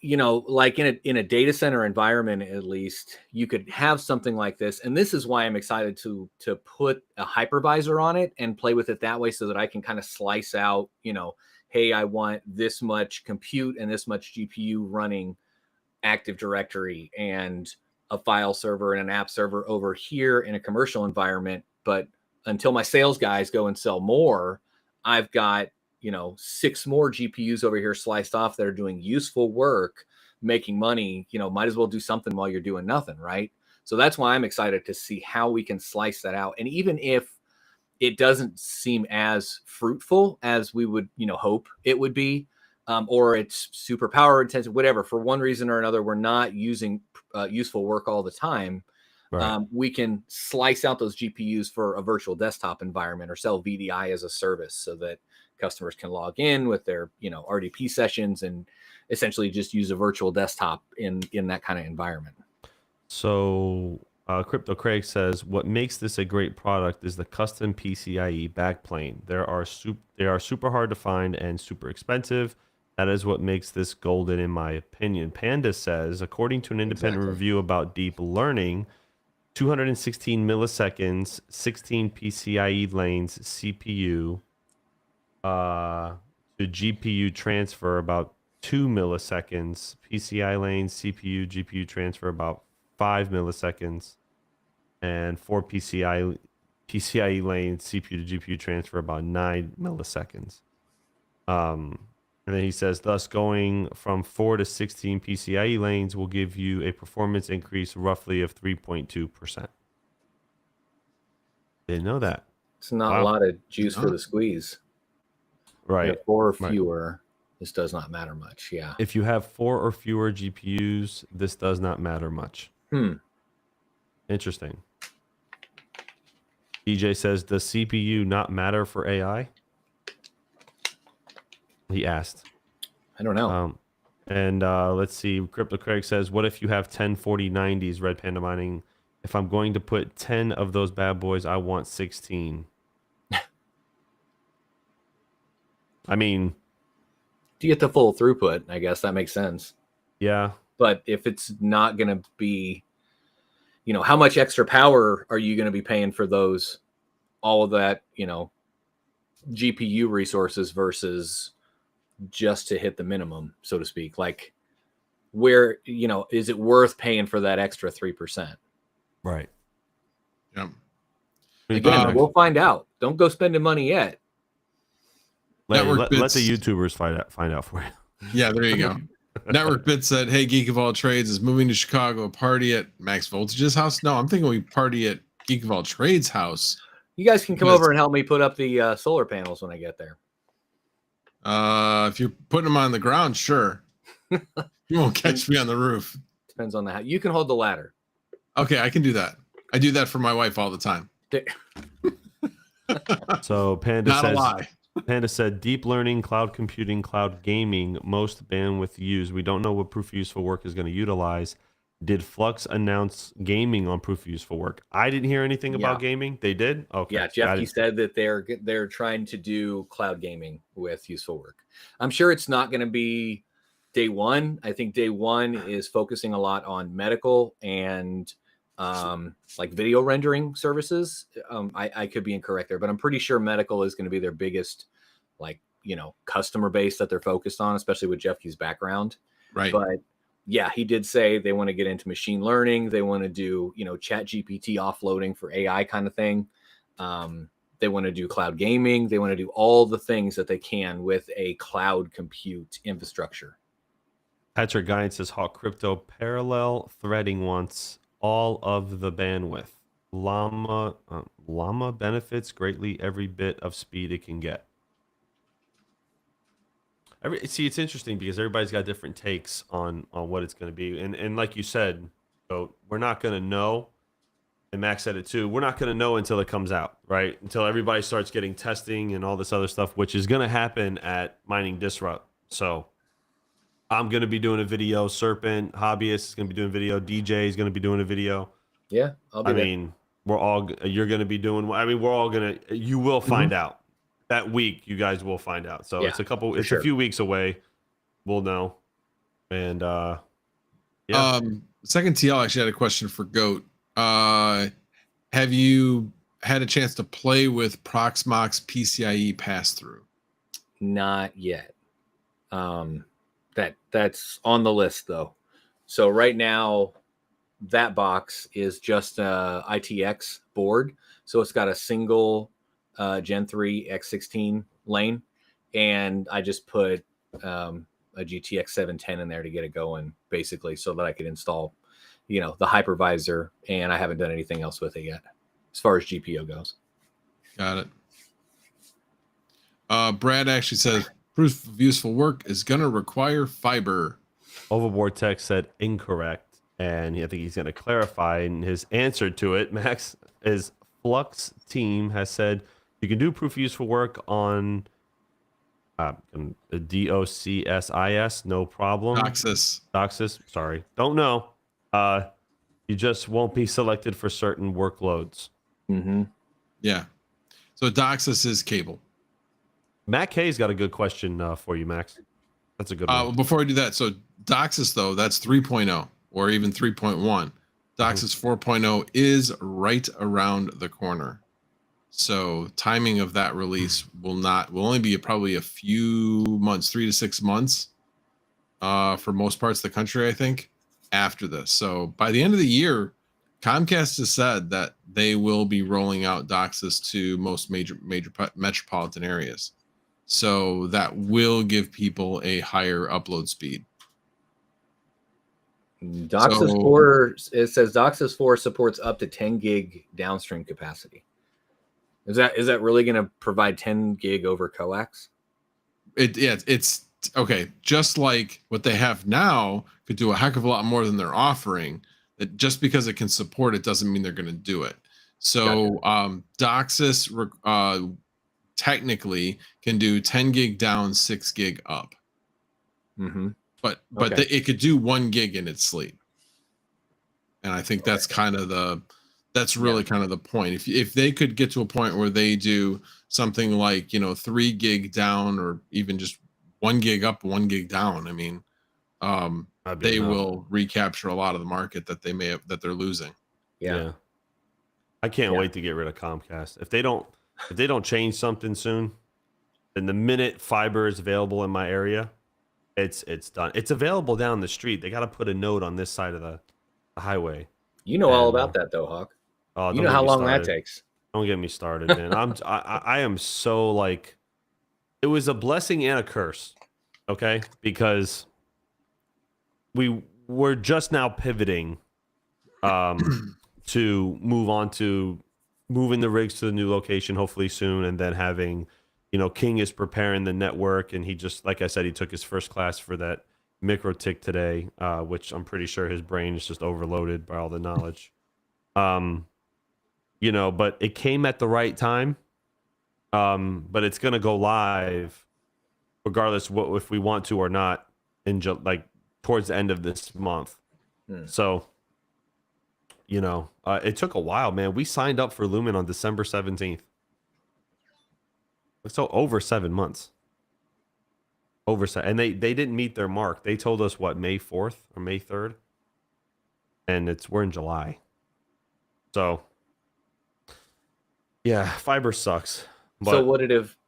you know, like in a data center environment, at least you could have something like this. And this is why I'm excited to put a hypervisor on it and play with it that way, so that I can kind of slice out, you know, hey, I want this much compute and this much GPU running Active Directory and a file server and an app server over here in a commercial environment. But until my sales guys go and sell more, I've got, you know, 6 more GPUs over here sliced off that are doing useful work, making money. You know, might as well do something while you're doing nothing, right? So that's why I'm excited to see how we can slice that out. And even if it doesn't seem as fruitful as we would, you know, hope it would be, or it's super power intensive, whatever, for one reason or another, we're not using useful work all the time. Right. We can slice out those GPUs for a virtual desktop environment or sell VDI as a service, so that customers can log in with their, you know, RDP sessions and essentially just use a virtual desktop in that kind of environment. So Crypto Craig says, what makes this a great product is the custom PCIe backplane. They are super hard to find and super expensive. That is what makes this golden, in my opinion. Panda says, according to an independent review about deep learning, 216 milliseconds, 16 PCIe lanes, CPU, to GPU transfer about 2 milliseconds. PCI lane, CPU, GPU transfer about 5 milliseconds. And for PCIe lane, CPU to GPU transfer about 9 milliseconds. And then he says, thus going from 4 to 16 PCIe lanes will give you a performance increase roughly of 3.2%. Didn't know that. It's not a lot of juice for Not. the squeeze. Right. If 4 or Right. fewer, this does not matter much. Yeah. If you have 4 or fewer GPUs, this does not matter much. Interesting. DJ says, does CPU not matter for AI? He asked. I don't know. And let's see. Crypto Craig says, what if you have 10 4090s, Red Panda Mining? If I'm going to put 10 of those bad boys, I want 16. I mean, Do you get the full throughput? I guess that makes sense. yeah. But if it's not going to be, how much extra power are you going to be paying for those, all of that, GPU resources versus just to hit the minimum, so to speak? Like, where, is it worth paying for that extra 3%? Right. Yep. Again, we'll find out. Don't go spending money yet. Let Network the bits. YouTubers find out for you. Yeah, there you go. Network Bit said, hey, Geek of All Trades is moving to Chicago, party at Max Voltage's house. No, I'm thinking we party at Geek of All Trades' house. You guys can come Because- over and help me put up the solar panels when I get there. If you're putting them on the ground, sure. You won't catch me on the roof. Depends on the house. You can hold the ladder. Okay, I can do that. I do that for my wife all the time. So Panda Not a says, lie. Panda said, deep learning, cloud computing, cloud gaming, most bandwidth used. We don't know what proof of useful work is going to utilize. Did Flux announce gaming on proof of useful work? I didn't hear anything about gaming. They did? Okay. Yeah, Jeff, he said that they're trying to do cloud gaming with useful work. I'm sure it's not going to be day one. I think day one is focusing a lot on medical and like video rendering services. I could be incorrect there, but I'm pretty sure medical is going to be their biggest, customer base that they're focused on, especially with Jeff Q's background. Right. But yeah, he did say they want to get into machine learning. They want to do, chat GPT offloading for AI kind of thing. They want to do cloud gaming. They want to do all the things that they can with a cloud compute infrastructure. Patrick Guyan says, Hawk Crypto parallel threading wants all of the bandwidth. Llama benefits greatly every bit of speed it can get. See, it's interesting because everybody's got different takes on what it's going to be. And like you said, so we're not going to know, and Max said it too, we're not going to know until it comes out, right? Until everybody starts getting testing and all this other stuff, which is going to happen at Mining Disrupt. So I'm going to be doing a video. Serpent, Hobbyist is going to be doing a video. DJ is going to be doing a video. Yeah, I'll be there. You're going to be doing, we're all going to, you will find out. That week, you guys will find out. So Yeah, it's a sure. few weeks away. We'll know. And Second TL actually had a question for Goat. Have you had a chance to play with Proxmox PCIe pass-through? Not yet. That's on the list though. So right now, that box is just a ITX board. So it's got a single Gen 3 X16 lane, and I just put a GTX 710 in there to get it going, basically, so that I could install, the hypervisor, and I haven't done anything else with it yet, as far as GPU goes. Got it. Brad actually says proof of useful work is going to require fiber. Overboard Tech said incorrect, and I think he's going to clarify. And his answer to it, Max, is Flux team has said you can do proof of useful work on the DOCSIS, no problem. Doxis, sorry. Don't know. You just won't be selected for certain workloads. Mm-hmm. Yeah. So Doxis is cable. Matt K's got a good question for you, Max. That's a good one. Before I do that, so Doxis, though, that's 3.0 or even 3.1. Doxis 4.0 is right around the corner. So timing of that release will only be probably a few months, 3 to 6 months, for most parts of the country, I think, after this. So by the end of the year, Comcast has said that they will be rolling out DOCSIS to most major metropolitan areas. So that will give people a higher upload speed. DOCSIS 4, it says DOCSIS 4 supports up to 10 gig downstream capacity. Is that really going to provide 10 gig over coax? It's okay. Just like what they have now could do a heck of a lot more than they're offering. That just because it can support it doesn't mean they're going to do it. So DOCSIS technically can do 10 gig down, 6 gig up. Mm-hmm. But it could do 1 gig in its sleep. And I think that's kind of kind of the point. If they could get to a point where they do something like 3 gig down, or even just 1 gig up, 1 gig down, I mean, they will recapture a lot of the market that they're losing. Yeah. I can't wait to get rid of Comcast. If they don't change something soon, then the minute fiber is available in my area, it's done. It's available down the street. They got to put a node on this side of the highway. You know all about that though, Hawk. Oh, you know how long that takes. Don't get me started, man. I am so like, it was a blessing and a curse, okay? Because we were just now pivoting to move on to moving the rigs to the new location, hopefully soon, and then having, King is preparing the network, and he just, like I said, he took his first class for that MikroTik today, which I'm pretty sure his brain is just overloaded by all the knowledge. But it came at the right time. But it's gonna go live, regardless if we want to or not, towards the end of this month. So, it took a while, man. We signed up for Lumen on December 17th. So over 7 months. And they didn't meet their mark. They told us May 4th or May 3rd, and we're in July. So yeah, fiber sucks. But so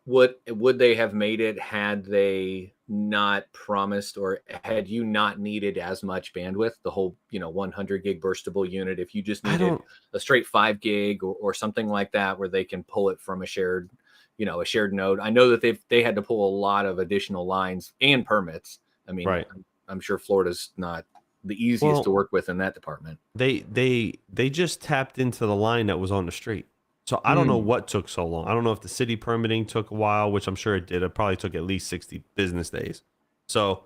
would they have made it had they not promised, or had you not needed as much bandwidth, the whole 100 gig burstable unit? If you just needed a straight 5 gig or something like that, where they can pull it from a shared node. I know that they had to pull a lot of additional lines and permits. I mean, right. I'm sure Florida's not the easiest to work with in that department. They just tapped into the line that was on the street. So I don't know what took so long. I don't know if the city permitting took a while, which I'm sure it did. It probably took at least 60 business days. So,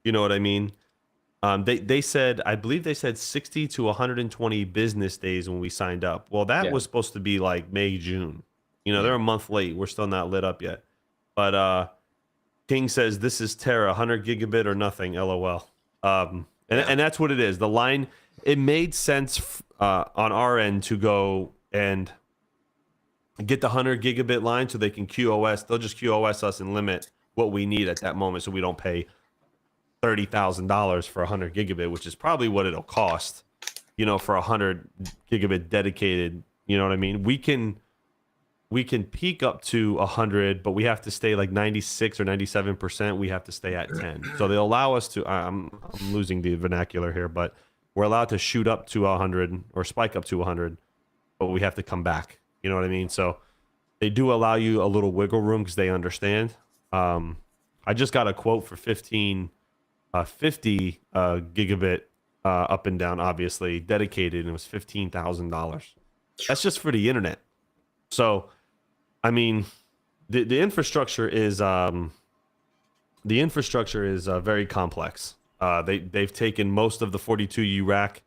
you know what I mean? They said, I believe they said 60 to 120 business days when we signed up. Well, that was supposed to be like May, June. They're a month late. We're still not lit up yet. But King says this is Terra, 100 gigabit or nothing, LOL. And that's what it is. The line, it made sense on our end to go and get the 100 gigabit line so they can QoS. They'll just QoS us and limit what we need at that moment, so we don't pay $30,000 for 100 gigabit, which is probably what it'll cost, for 100 gigabit dedicated. You know what I mean? We can peak up to 100, but we have to stay like 96 or 97%. We have to stay at 10. So they allow us to, I'm losing the vernacular here, but we're allowed to shoot up to 100 or spike up to 100, but we have to come back. You know what I mean? So they do allow you a little wiggle room because they understand. I just got a quote for 50 gigabit up and down, obviously dedicated, and it was $15,000. That's just for the internet. So, I mean, the infrastructure is very complex. They've taken most of the 42U rack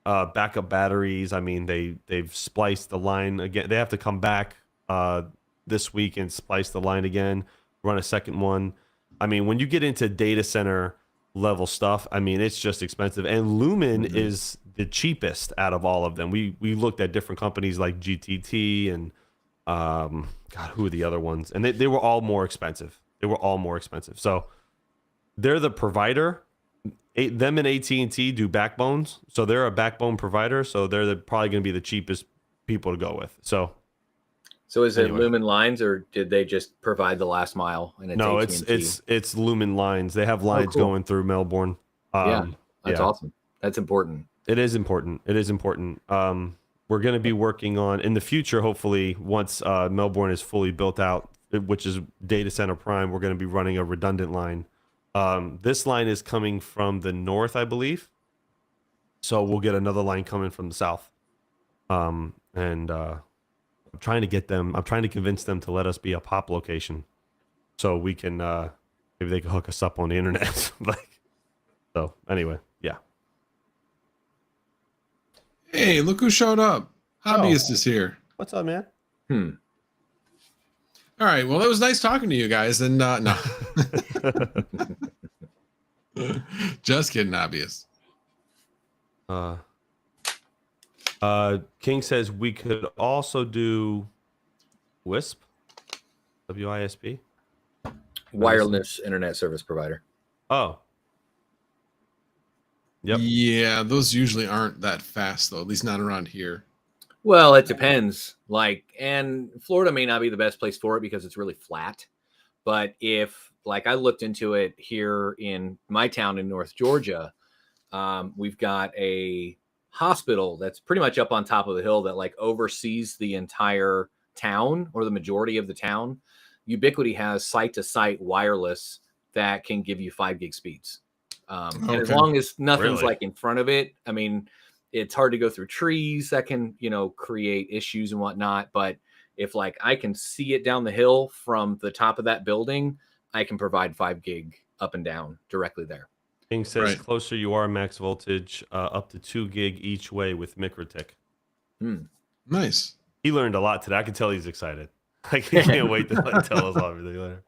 backup batteries. I mean, they've spliced the line again. They have to come back this week and splice the line again, run a second one. I mean, when you get into data center level stuff, I mean, it's just expensive. And Lumen is the cheapest out of all of them. We looked at different companies like GTT and who are the other ones? And they were all more expensive. So they're the provider. Them and AT&T do backbones, so they're a backbone provider. So they're probably going to be the cheapest people to go with. So So is it Anyway. Lumen lines, or did they just provide the last mile? And it's No, AT&T? it's Lumen lines. They have lines cool. going through Melbourne. Yeah, that's yeah. awesome. That's important. It is important. It is important. We're going to be working on in the future, hopefully, once Melbourne is fully built out, which is data center prime. We're going to be running a redundant line. This line is coming from the north, I believe. So we'll get another line coming from the south. I'm trying to convince them to let us be a pop location, so we can maybe they can hook us up on the internet. So anyway, yeah. Hey, look who showed up. Hobbyist is here. What's up, man? All right. Well, it was nice talking to you guys. And no, just kidding, hobbyist. King says we could also do WISP, WISP, Wireless internet service provider. Oh, yep. Yeah, those usually aren't that fast, though. At least not around here. Well, it depends. And Florida may not be the best place for it because it's really flat. But if, I looked into it here in my town in North Georgia, we've got a hospital that's pretty much up on top of the hill that oversees the entire town or the majority of the town. Ubiquity has site-to-site wireless that can give you 5 gig speeds. And as long as nothing's in front of it, I mean, it's hard to go through trees that can, create issues and whatnot. But if I can see it down the hill from the top of that building, I can provide 5 gig up and down directly there. King says closer you are, max voltage, up to 2 gig each way with MikroTik. Nice. He learned a lot today. I can tell he's excited. I can't wait to tell us everything later.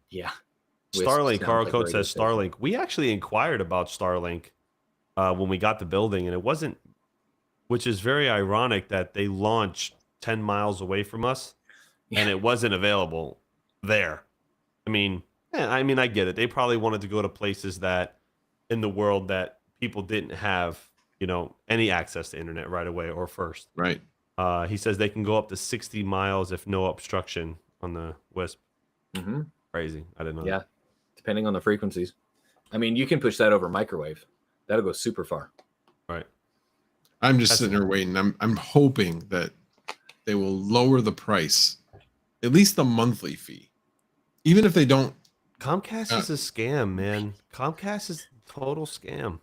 Yeah. Starlink, Carl Coates says Starlink. We actually inquired about Starlink when we got the building, and it wasn't, which is very ironic that they launched 10 miles away from us and it wasn't available there. I mean, I get it. They probably wanted to go to places that in the world that people didn't have, any access to internet right away or first. Right. He says they can go up to 60 miles if no obstruction on the WISP. Mm-hmm. Crazy. I didn't know. Yeah. Depending on the frequencies. I mean, you can push that over microwave. That'll go super far. Right. I'm just sitting there waiting. I'm hoping that they will lower the price, at least the monthly fee. Even if they don't. Comcast is a scam, man. Comcast is a total scam.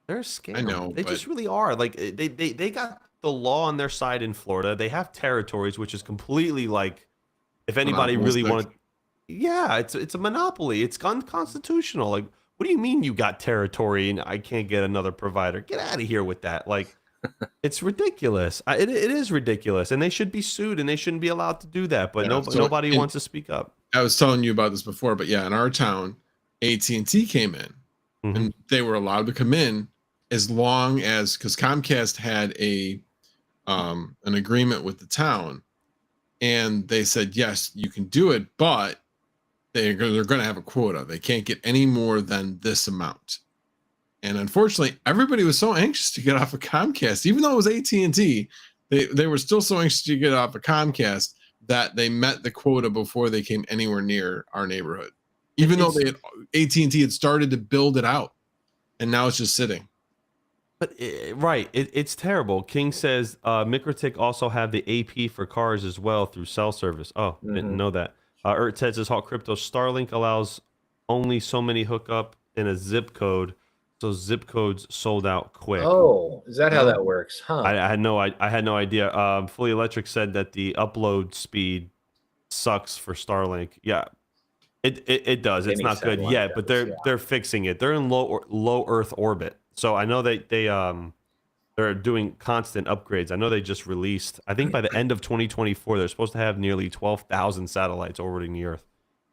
They're a scam. I know. They just really are. They got the law on their side in Florida. They have territories, which is completely if anybody really wanted. Yeah, it's a monopoly. It's unconstitutional. What do you mean you got territory and I can't get another provider? Get out of here with that. It's ridiculous. It is ridiculous, and they should be sued, and they shouldn't be allowed to do that. But nobody wants to speak up. I was telling you about this before, but yeah, in our town, AT&T came in, and they were allowed to come in as long as, because Comcast had an agreement with the town, and they said yes, you can do it, but they're going to have a quota. They can't get any more than this amount. And unfortunately, everybody was so anxious to get off of Comcast, even though it was AT&T. They were still so anxious to get off of Comcast that they met the quota before they came anywhere near our neighborhood. Even though AT&T had started to build it out, and now it's just sitting. But it's terrible. King says MikroTik also have the AP for cars as well through cell service. Oh, didn't know that. Ert says his Hawk Crypto Starlink allows only so many hookup in a zip code, so zip codes sold out quick. Oh, is that how that works? Huh? I had no idea. Fully Electric said that the upload speed sucks for Starlink. Yeah, it does. It's not good yet, but they're fixing it. They're in low Earth orbit, so I know they're doing constant upgrades. I know they just released, I think by the end of 2024, they're supposed to have nearly 12,000 satellites orbiting the Earth.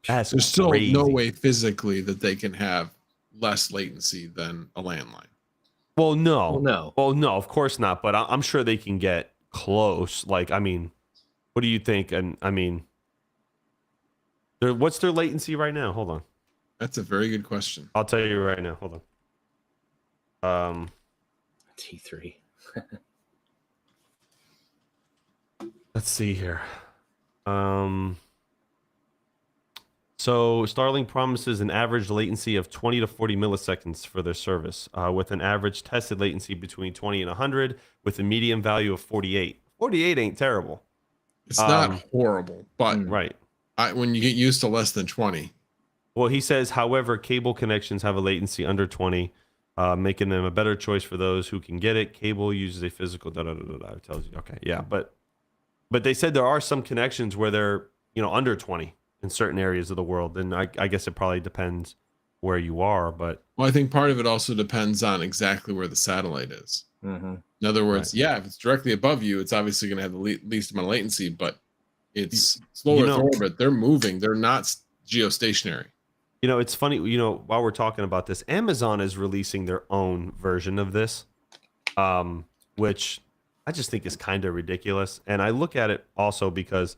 That's There's crazy. still no way physically that they can have less latency than a landline. Well, no. Well, no. Of course not. But I'm sure they can get close. What do you think? And what's their latency right now? Hold on. That's a very good question. I'll tell you right now. Hold on. T3. Let's see here. So Starlink promises an average latency of 20 to 40 milliseconds for their service, with an average tested latency between 20 and 100, with a median value of 48. 48 ain't terrible. It's not horrible, but Right. When you get used to less than 20. Well, he says, however, cable connections have a latency under 20, making them a better choice for those who can get it. Cable uses a physical It tells you. Okay, yeah, but they said there are some connections where they're under 20 in certain areas of the world, and I guess it probably depends where you are. But Well, I think part of it also depends on exactly where the satellite is. In other words, yeah, if it's directly above you, it's obviously going to have the least amount of latency, but it's slower to orbit. They're moving. They're not geostationary. It's funny, while we're talking about this, Amazon is releasing their own version of this, which I just think is kind of ridiculous. And I look at it also because,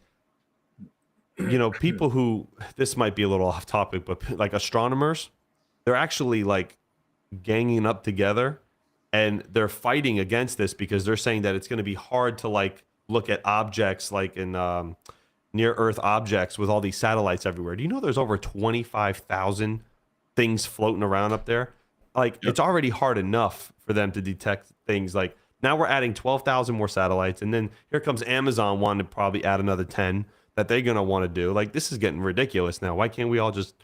people who, this might be a little off topic, but like astronomers, they're actually like ganging up together and they're fighting against this because they're saying that it's going to be hard to like look at objects like in near Earth objects with all these satellites everywhere. Do you know there's over 25,000 things floating around up there? Like It's already hard enough for them to detect things. Like now we're adding 12,000 more satellites, and then here comes Amazon wanting to probably add another 10 that they're going to want to do. Like this is getting ridiculous now. Why can't we all just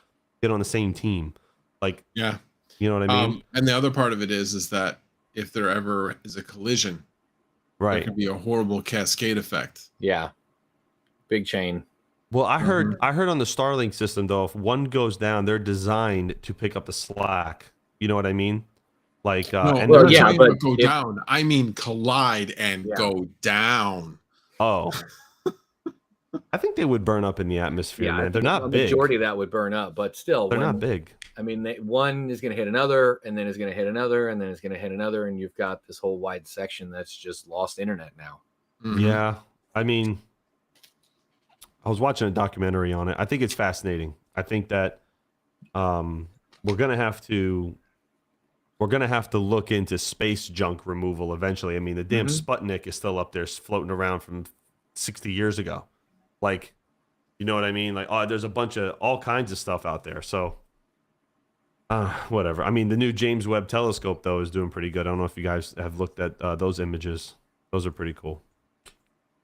get on the same team? Like, yeah, you know what I mean? And the other part of it is that if there ever is a collision, there could be a horrible cascade effect. Yeah. Big chain. Well, I heard on the Starlink system though, if one goes down, they're designed to pick up the slack. You know what I mean? Like, but go down. I mean, collide and go down. Oh, I think they would burn up in the atmosphere, man. They're not big. The majority of that would burn up, but still, they're not big. I mean, one is going to hit another, and then it's going to hit another, and then it's going to hit another, and you've got this whole wide section that's just lost internet now. Yeah, I mean, I was watching a documentary on it. I think it's fascinating. I think that we're gonna have to look into space junk removal eventually. I mean, the damn Sputnik is still up there floating around from 60 years ago. Like, you know what I mean? Like, there's a bunch of all kinds of stuff out there. So, whatever. I mean, the new James Webb Telescope though is doing pretty good. I don't know if you guys have looked at those images. Those are pretty cool.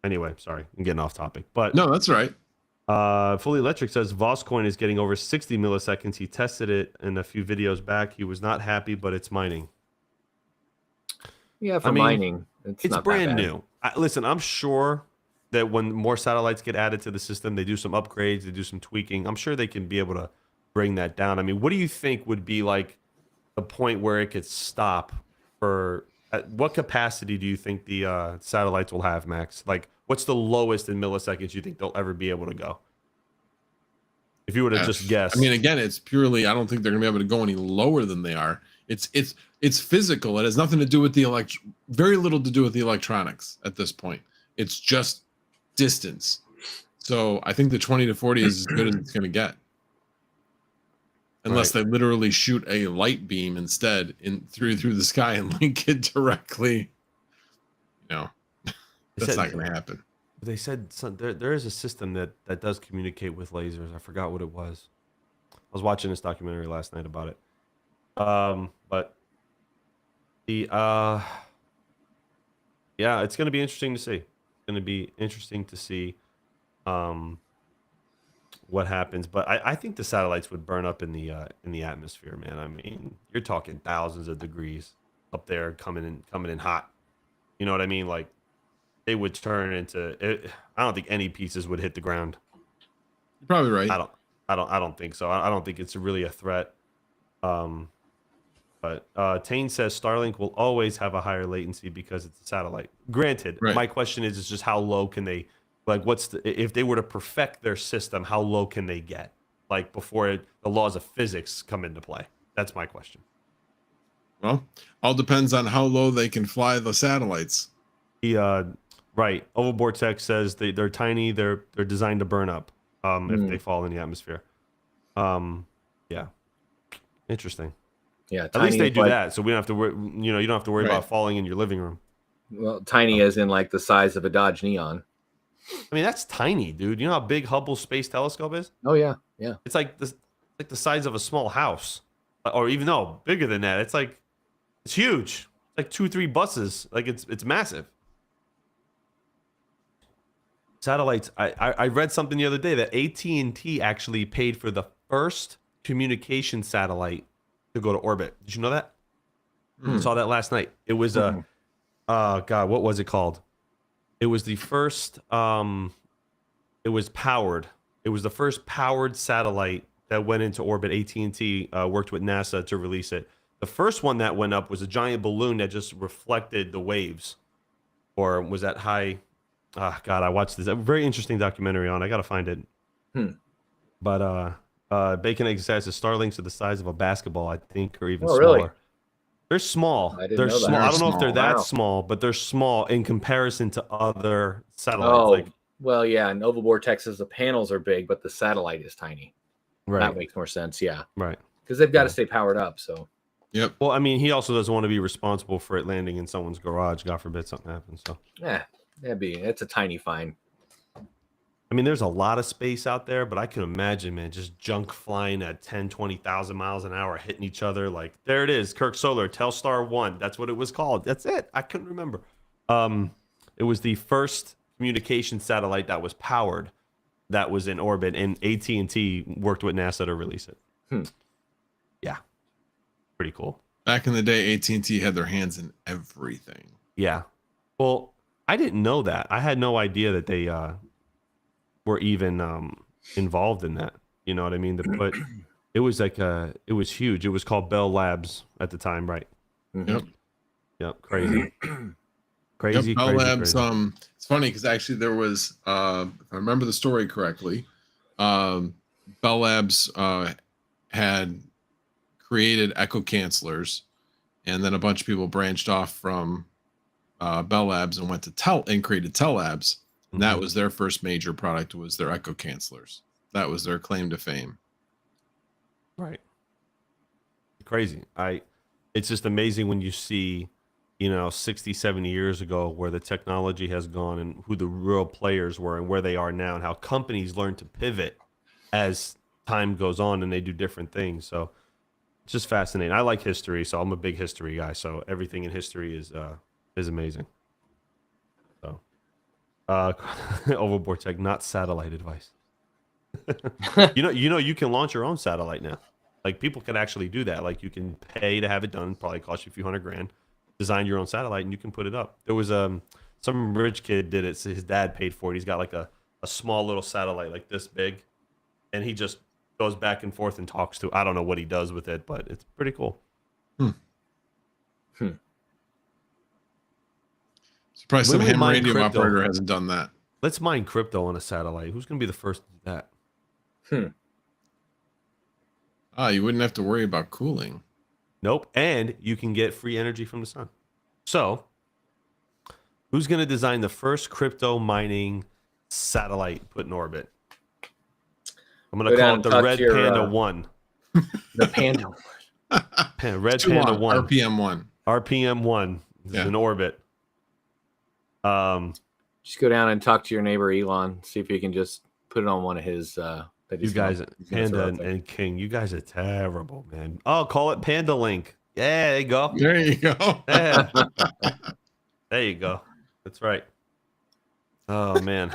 Anyway, sorry, I'm getting off topic. But no, that's right. Fully Electric says Voscoin is getting over 60 milliseconds. He tested it in a few videos back. He was not happy, but it's mining. Yeah, mining, it's not brand new. Listen, I'm sure that when more satellites get added to the system, they do some upgrades, they do some tweaking. I'm sure they can be able to bring that down. I mean, what do you think would be like the point where it could stop? At what capacity do you think the satellites will have, Max? Like, what's the lowest in milliseconds you think they'll ever be able to go? If you were to just guess. I mean, again, it's purely, I don't think they're going to be able to go any lower than they are. It's physical. It has nothing to do with very little to do with the electronics at this point. It's just distance. So I think the 20 to 40 is as good as it's going to get. Unless they literally shoot a light beam instead through the sky and link it directly. No, that's not going to happen. They said there is a system that does communicate with lasers. I forgot what it was. I was watching this documentary last night about it. But the yeah, it's going to be interesting to see. It's going to be interesting to see what happens. But I think the satellites would burn up in the atmosphere, man. I mean, you're talking thousands of degrees up there coming in hot. You know what I mean? Like, they would turn into I don't think any pieces would hit the ground. You're probably right. I don't think so. I don't think it's really a threat. But Tane says Starlink will always have a higher latency because it's a satellite. Granted, my question is just how low can they, like, if they were to perfect their system, how low can they get? Like, before the laws of physics come into play? That's my question. Well, all depends on how low they can fly the satellites. Right. Overboard Tech says they're tiny. They're designed to burn up if they fall in the atmosphere. Yeah. Interesting. Yeah. At least they do that, so we don't have to worry. You don't have to worry about falling in your living room. Well, tiny as in like the size of a Dodge Neon. I mean, that's tiny, dude. You know how big Hubble Space Telescope is? Oh yeah, yeah. It's like this, like the size of a small house, or even no, bigger than that. It's huge. It's like 2-3 buses. Like it's massive. Satellites. I read something the other day that AT&T actually paid for the first communication satellite to go to orbit. Did you know that? I saw that last night. It was a, God, what was it called? It was the first. It was powered. It was the first powered satellite that went into orbit. AT&T worked with NASA to release it. The first one that went up was a giant balloon that just reflected the waves, or was that high? God, I watched this. A very interesting documentary on. I gotta find it. But Bacon Egg says the Starlinks are the size of a basketball, I think, or even smaller. Really? They're small. I didn't They're know that. small. I don't know if they're Small. that Wow. small, but they're small in comparison to other satellites. Oh, Like, well, yeah. In Oval Texas, the panels are big, but the satellite is tiny. right, That makes more sense. Yeah, right. because they've got Yeah. to stay powered up. So Yep. Well, I mean, he also doesn't want to be responsible for it landing in someone's garage. God forbid something happens. So, yeah, it's a tiny fine. I mean, there's a lot of space out there, but I can imagine, man, just junk flying at 10, 20,000 miles an hour, hitting each other. Like, there it is, Kirk Solar, Telstar 1. That's what it was called. That's it. I couldn't remember. It was the first communication satellite that was powered, that was in orbit, and AT&T worked with NASA to release it. Yeah. Pretty cool. Back in the day, AT&T had their hands in everything. Yeah. Well, I didn't know that. I had no idea that they were even involved in that. You know what I mean? But it was like it was huge. It was called Bell Labs at the time, right? Yep. Yep. Crazy. Crazy. Yep, Bell crazy, Labs. crazy. It's funny because actually there was, if I remember the story correctly, Bell Labs had created echo cancelers, and then a bunch of people branched off from Bell Labs and went to created Tel Labs, and that was their first major product, was their echo cancelers. That was their claim to fame. Right. Crazy. It's just amazing when you see, 60, 70 years ago where the technology has gone and who the real players were and where they are now, and how companies learn to pivot as time goes on and they do different things. So it's just fascinating. I like history, so I'm a big history guy. So everything in history is amazing. So Overboard Tech, not satellite advice. You can launch your own satellite now. Like, people can actually do that. Like, you can pay to have it done. Probably cost you a few $100,000. Design your own satellite and you can put it up. There was some rich kid did it. So his dad paid for it. He's got like a small little satellite like this big, and he just goes back and forth and talks to. I don't know what he does with it, but it's pretty cool. Surprised some When we ham mine radio crypto- operator hasn't done that. Let's mine crypto on a satellite. Who's going to be the first to do that? You wouldn't have to worry about cooling. Nope. And you can get free energy from the sun. So, who's going to design the first crypto mining satellite put in orbit? I'm going to call it the Red Panda 1. The Panda. Red Panda 1. RPM 1. RPM 1 is in orbit. Just go down and talk to your neighbor Elon. See if you can just put it on one of his. You guys, Panda and King, you guys are terrible, man. Oh, call it Panda Link. Yeah, there you go. There you go. Yeah. There you go. That's right. Oh, man.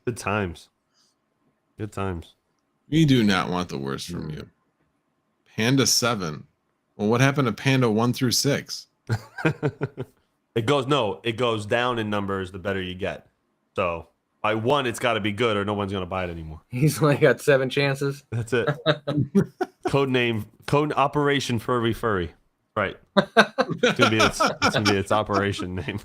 Good times. Good times. We do not want the worst from you. Panda 7. Well, what happened to Panda 1 through 6? It goes down in numbers the better you get. So by 1, it's got to be good or no one's going to buy it anymore. He's only got 7 chances. That's it. Code Operation Furry Furry. Right. It's gonna be its operation name.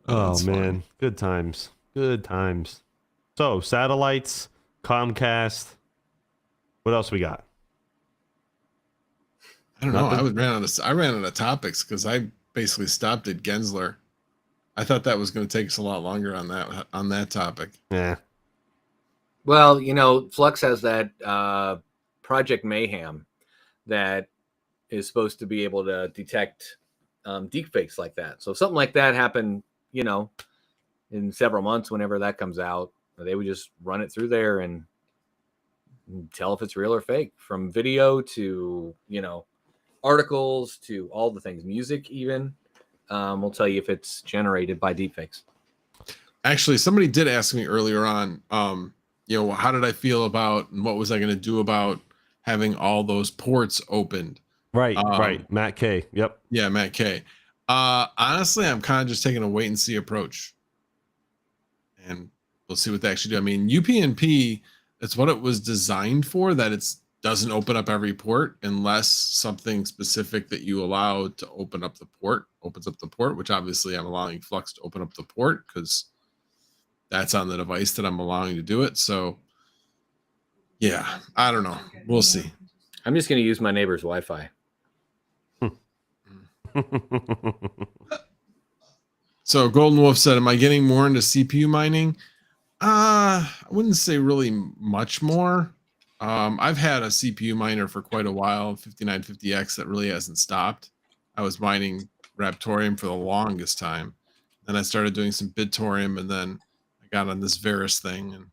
Oh man, good times. Good times. So satellites, Comcast. What else we got? I don't know. I ran out of topics because I basically stopped at Gensler. I thought that was going to take us a lot longer on that topic. Yeah. Well, Flux has that Project Mayhem that is supposed to be able to detect deepfakes like that. So if something like that happened you know, in several months, whenever that comes out, they would just run it through there and tell if it's real or fake, from video to, you know, articles to all the things, music even. Will tell you if it's generated by deepfakes. Actually, somebody did ask me earlier on, you know, how did I feel about and what was I going to do about having all those ports opened? Right, right. Matt K. Yep. Yeah, Matt K. Honestly, I'm kind of just taking a wait and see approach, and we'll see what they actually do. I mean, UPnP, it's what it was designed for, that it doesn't open up every port unless something specific that you allow to open up the port opens up the port, which obviously I'm allowing Flux to open up the port because that's on the device that I'm allowing to do it. So yeah, I don't know. We'll see. I'm just going to use my neighbor's Wi-Fi. So Golden Wolf said, am I getting more into CPU mining? I wouldn't say really much more. I've had a CPU miner for quite a while, 5950X, that really hasn't stopped. I was mining Raptorium for the longest time. Then I started doing some BitTorium, and then I got on this Varus thing. And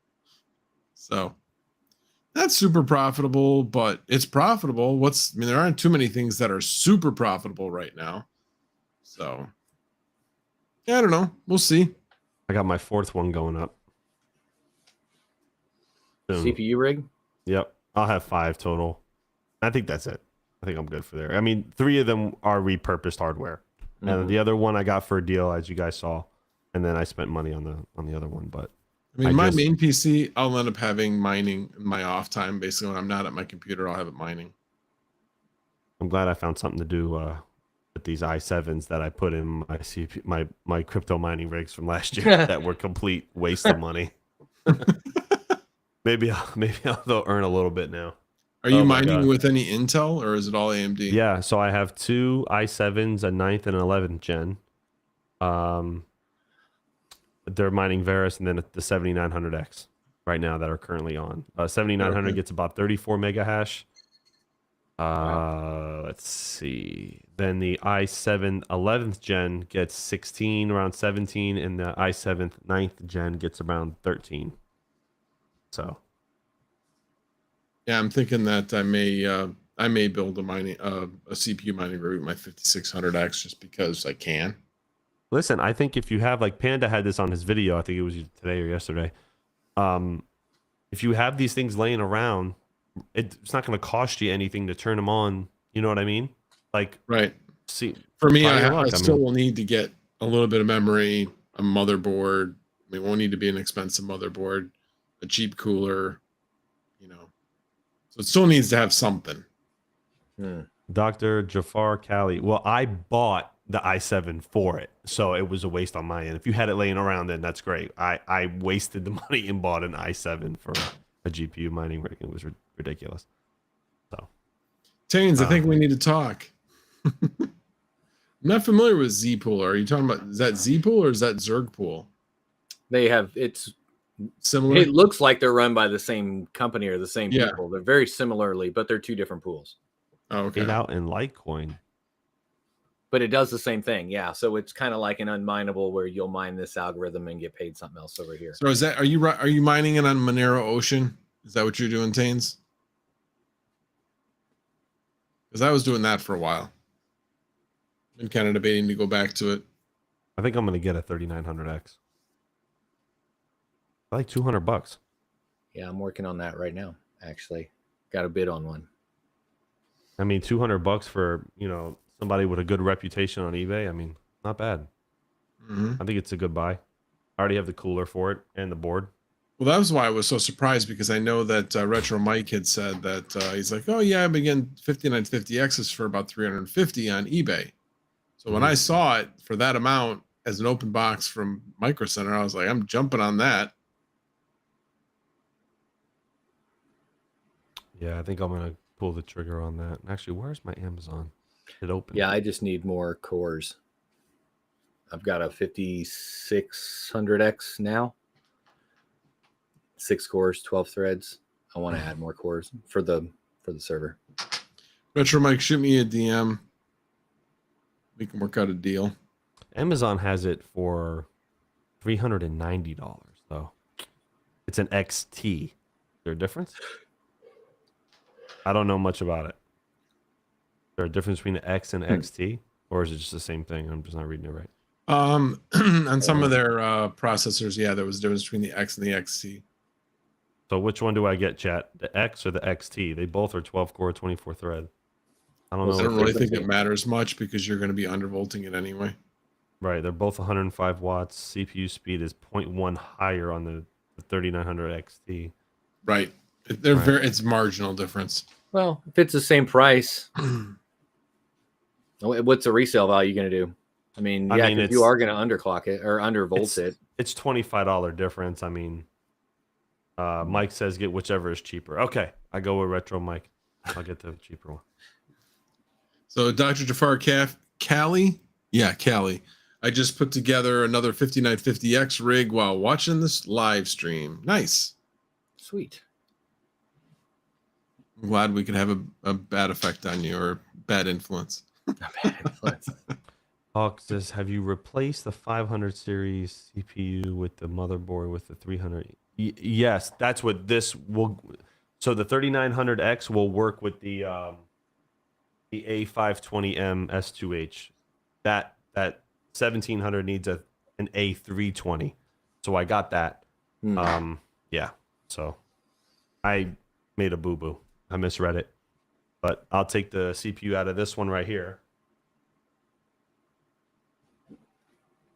so that's super profitable, but it's profitable. I mean, there aren't too many things that are super profitable right now. So yeah, I don't know. We'll see. I got my 4th one going up. Soon. CPU rig? Yep. I'll have 5 total. I think that's it. I think I'm good for there. I mean, 3 of them are repurposed hardware. And the other one I got for a deal, as you guys saw. And then I spent money on the other one. But I mean, my main PC, I'll end up having mining in my off time. Basically, when I'm not at my computer, I'll have it mining. I'm glad I found something to do with these i7s that I put in my CPU, my crypto mining rigs from last year that were complete waste of money. maybe they'll earn a little bit now. Are you mining with any Intel, or is it all AMD? Yeah, so I have 2 i7s, a 9th and an 11th gen. They're mining Varus and then the 7900X right now that are currently on. 7900 gets about 34 mega hash. Let's see. Then the i7 11th gen gets 16, around 17, and the i7 9th gen gets around 13. So yeah, I'm thinking that I may build a CPU mining rig with my 5600X just because I can. Listen, I think if you have, like Panda had this on his video, I think it was today or yesterday. If you have these things laying around, it's not going to cost you anything to turn them on. You know what I mean? Like, right. See, for me, I still will need to get a little bit of memory, a motherboard. It won't need to be an expensive motherboard, a cheap cooler, you know. So it still needs to have something. Dr. Jafar Kali. Well, I bought the i7 for it, so it was a waste on my end. If you had it laying around, then that's great. I wasted the money and bought an i7 for a GPU mining rig. It was ridiculous. So, Tains, I think we need to talk. I'm not familiar with Zpool. Are you talking about, is that Zpool or is that Zergpool? They have, it's similar. It looks like they're run by the same company or the same people. They're very similarly, but they're 2 different pools. Oh, okay. Out in Litecoin. But it does the same thing, yeah. So it's kind of like an unminable where you'll mine this algorithm and get paid something else over here. So is that, are you mining it on Monero Ocean? Is that what you're doing, Tains? Because I was doing that for a while. Been kind of debating to go back to it. I think I'm going to get a 3900X. Like $200. Yeah, I'm working on that right now. Actually, got a bid on one. I mean, $200 for, you know, somebody with a good reputation on eBay. I mean, not bad. I think it's a good buy. I already have the cooler for it and the board. Well, that was why I was so surprised, because I know that Retro Mike had said that he's like, oh yeah, I've been getting 5950Xs for about 350 on eBay. So when I saw it for that amount as an open box from Micro Center, I was like, I'm jumping on that. Yeah, I think I'm going to pull the trigger on that. Actually, where's my Amazon? It opened. Yeah, I just need more cores. I've got a 5600X now. 6 cores, 12 threads. I want to add more cores for the server. Retro Mike, shoot me a DM. We can work out a deal. Amazon has it for $390 though. It's an XT. Is there a difference? I don't know much about it. Is there a difference between the X and XT, or is it just the same thing? I'm just not reading it right. On some of their processors, yeah, there was a difference between the X and the XT. So which one do I get, chat? The X or the XT? They both are 12 core, 24 thread. I don't know. I don't really think it matters much because you're going to be undervolting it anyway. Right, they're both 105 watts. CPU speed is 0.1 higher on the 3900 XT. Right. They're very. It's marginal difference. Well, if it's the same price, what's the resale value going to do? I mean, if you are going to underclock it or undervolt it, it's $25 difference. I mean, Mike says get whichever is cheaper. Okay, I go with Retro Mike. I'll get the cheaper one. So Dr. Jafar Cali, Cali. I just put together another 5950X rig while watching this live stream. Nice. sweet. I'm glad we could have a bad effect on you or bad influence. Hawk says, have you replaced the 500 series CPU with the motherboard with the 300? Yes, that's what this will. So the 3900X will work with the A520M S2H. That 1700 needs an A320. So I got that. Yeah. So I made a boo-boo. I misread it. But I'll take the CPU out of this one right here.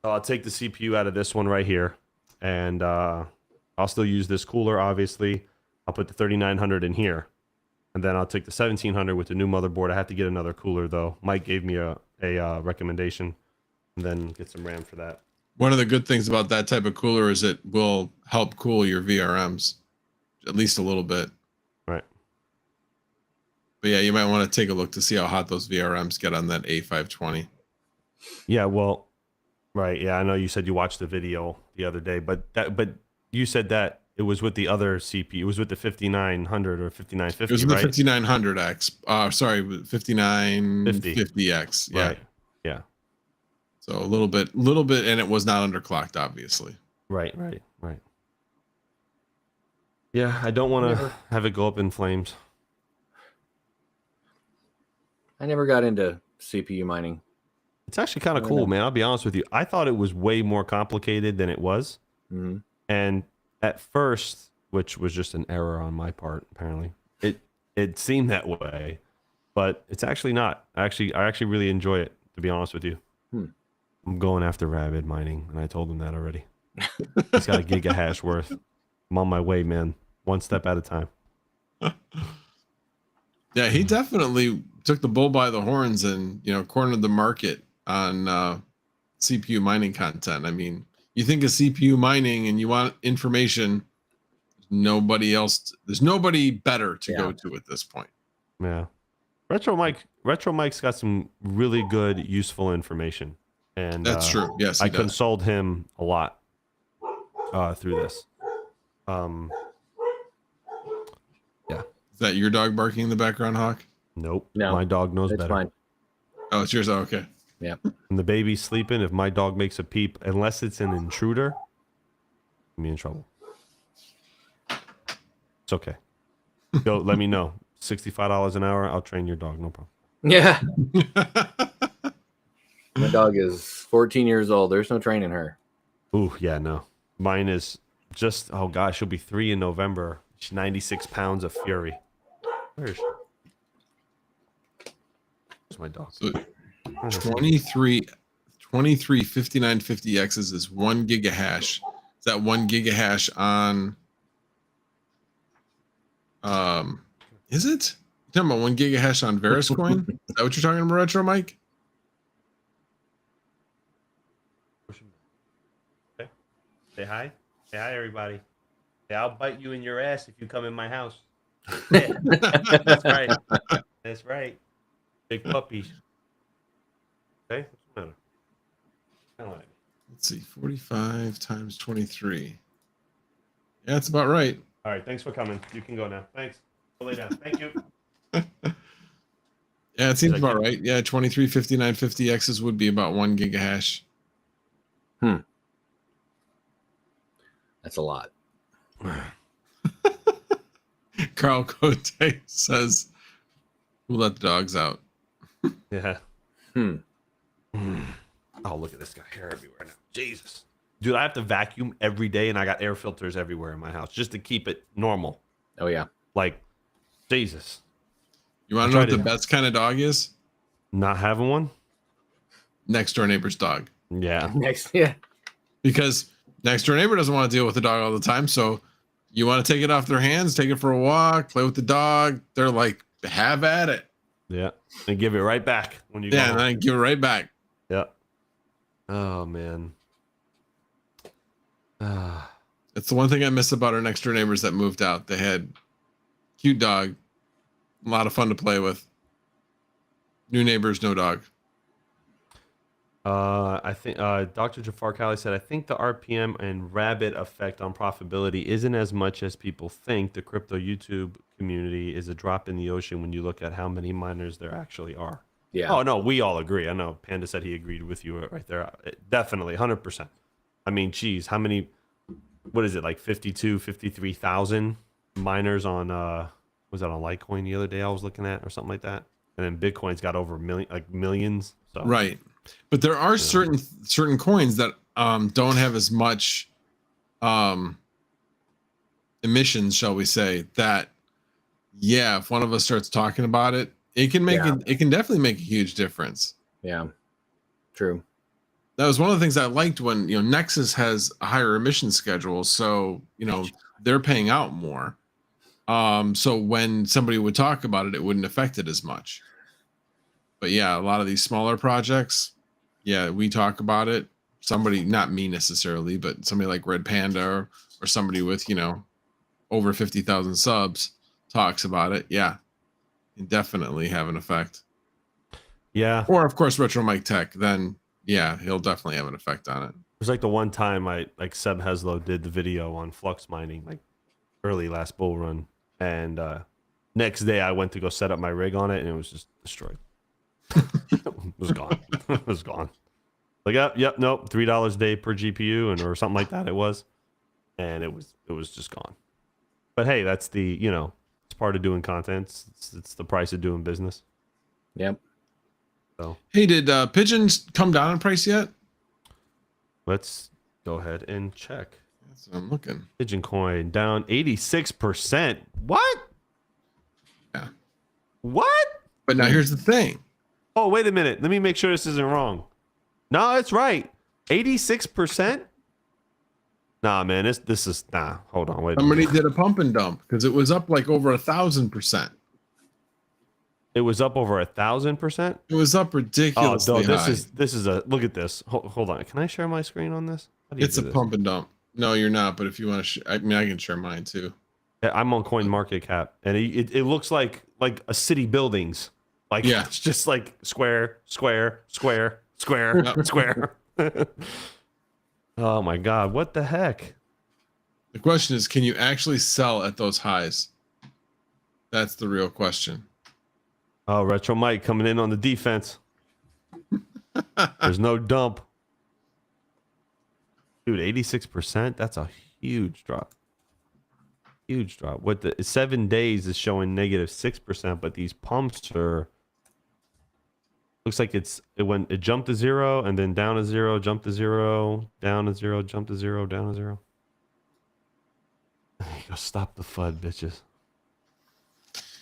So I'll take the CPU out of this one right here. And I'll still use this cooler, obviously. I'll put the 3900 in here. And then I'll take the 1700 with the new motherboard. I have to get another cooler, though. Mike gave me a recommendation. And then get some RAM for that. One of the good things about that type of cooler is it will help cool your VRMs. At least a little bit. Right. But yeah, you might want to take a look to see how hot those VRMs get on that A520. Yeah, well, right. Yeah, I know you said you watched the video the other day, but you said that it was with the other CPU. It was with the 5900 or 5950, it was right? the 5900X. Sorry, 5950X. Yeah. Right. Yeah. So a little bit, and it was not underclocked, obviously. Right. Yeah, I don't want to have it go up in flames. I never got into CPU mining. It's actually kind of cool, man. I'll be honest with you. I thought it was way more complicated than it was. Mm-hmm. And at first, which was just an error on my part, apparently, it seemed that way, but it's actually not. I actually really enjoy it, to be honest with you. I'm going after Rabbit mining, and I told him that already. He's got a giga hash worth. I'm on my way, man. One step at a time. Yeah, he definitely took the bull by the horns and, cornered the market on CPU mining content. I mean, you think of CPU mining and you want information, there's nobody better to go to at this point. Yeah. Retro Mike's got some really good, useful information. And that's true. Yes, I consoled him a lot through this. Yeah. Is that your dog barking in the background, Hawk? Nope. No, my dog knows better. Fine. Oh, it's yours. Oh, okay. Yeah. When the baby's sleeping, if my dog makes a peep, unless it's an intruder, I'm in trouble. It's okay. Go, let me know. $65 an hour. I'll train your dog. No problem. Yeah. My dog is 14 years old. There's no training her. Ooh, yeah, no. Mine is just, oh gosh, she'll be 3 in November. She's 96 pounds of fury. Where is she? Where's my dog? So 23 5950Xs is 1 gigahash. Is that 1 gigahash on is it? You're talking about 1 gigahash on Veriscoin? Is that what you're talking about, Retro Mike? Okay. Say hi. Say hi, everybody. Hey, I'll bite you in your ass if you come in my house. That's right. That's right. Big puppies. Okay, what's the matter? Let's see, 45 times 23. Yeah, that's about right. All right, thanks for coming. You can go now. Thanks. Go lay down. Thank you. Yeah, it seems about right. Yeah, 23 5950Xs would be about 1 gigahash. That's a lot. Carl Cote says, "We'll let the dogs out." Yeah. Oh, look at this guy, hair everywhere now. Jesus. Dude, I have to vacuum every day, and I got air filters everywhere in my house just to keep it normal. Oh yeah. Like, Jesus. You want to know what the best kind of dog is? Not having one? Next door neighbor's dog. Yeah. Next, yeah. Because next door neighbor doesn't want to deal with the dog all the time. So you want to take it off their hands, take it for a walk, play with the dog. They're like, have at it. Yeah. And give it right back when you go Yeah, home. and then give it right back. Yeah. Oh, man. It's the one thing I miss about our next door neighbors that moved out. They had cute dog, a lot of fun to play with. New neighbors, no dog. I think Dr. Jafar Kali said, I think the RPM and rabbit effect on profitability isn't as much as people think. The crypto YouTube community is a drop in the ocean when you look at how many miners there actually are. Yeah. Oh, no, we all agree. I know Panda said he agreed with you right there. Definitely, 100%. I mean, geez, how many, what is it, like 53,000 miners on, was that on Litecoin the other day I was looking at or something like that? And then Bitcoin's got over a million, like millions. So. Right. But there are certain coins that don't have as much emissions, shall we say, that if one of us starts talking about it, it can make it can definitely make a huge difference. Yeah. True. That was one of the things I liked when, Nexus has a higher emission schedule, so they're paying out more. So when somebody would talk about it, it wouldn't affect it as much. But yeah, a lot of these smaller projects, we talk about it. Somebody, not me necessarily, but somebody like Red Panda or somebody with, over 50,000 subs talks about it. Yeah, can definitely have an effect. Yeah. Or of course, Retro Mike Tech, then he'll definitely have an effect on it. It was like the one time like Seb Heslow did the video on flux mining, like early last bull run. And next day I went to go set up my rig on it and it was just destroyed. It was gone. It was gone. Like, nope, $3 a day per GPU or something like that it was. And it was just gone. But hey, that's the, it's part of doing content. It's the price of doing business. Yep. So hey, did pigeons come down in price yet? let's go ahead and check. That's what I'm looking. Pigeon coin down 86%. What? Yeah. What? But now here's the thing. Oh, wait a minute. Let me make sure this isn't wrong. No, it's right. 86%? Nah, man, this is hold on, wait. Somebody did a pump and dump because it was up like over 1,000%. It was up over 1,000%. It was up ridiculously Oh, high. this is a look at this. Hold on. Can I share my screen on this? It's a pump and dump. No, you're not. But if you want to, I can share mine too. Yeah, I'm on Coin Market Cap, and it looks like a city buildings. Like it's just like square. Oh my God, what the heck? The question is, can you actually sell at those highs? That's the real question. Oh, Retro Mike coming in on the defense. There's no dump. Dude, 86%? That's a huge drop. Huge drop. What the 7 days is showing -6%, but these pumps are looks like it jumped to 0 and then down to 0, jumped to 0, down to 0, jumped to 0, down to 0. Go stop the FUD, bitches.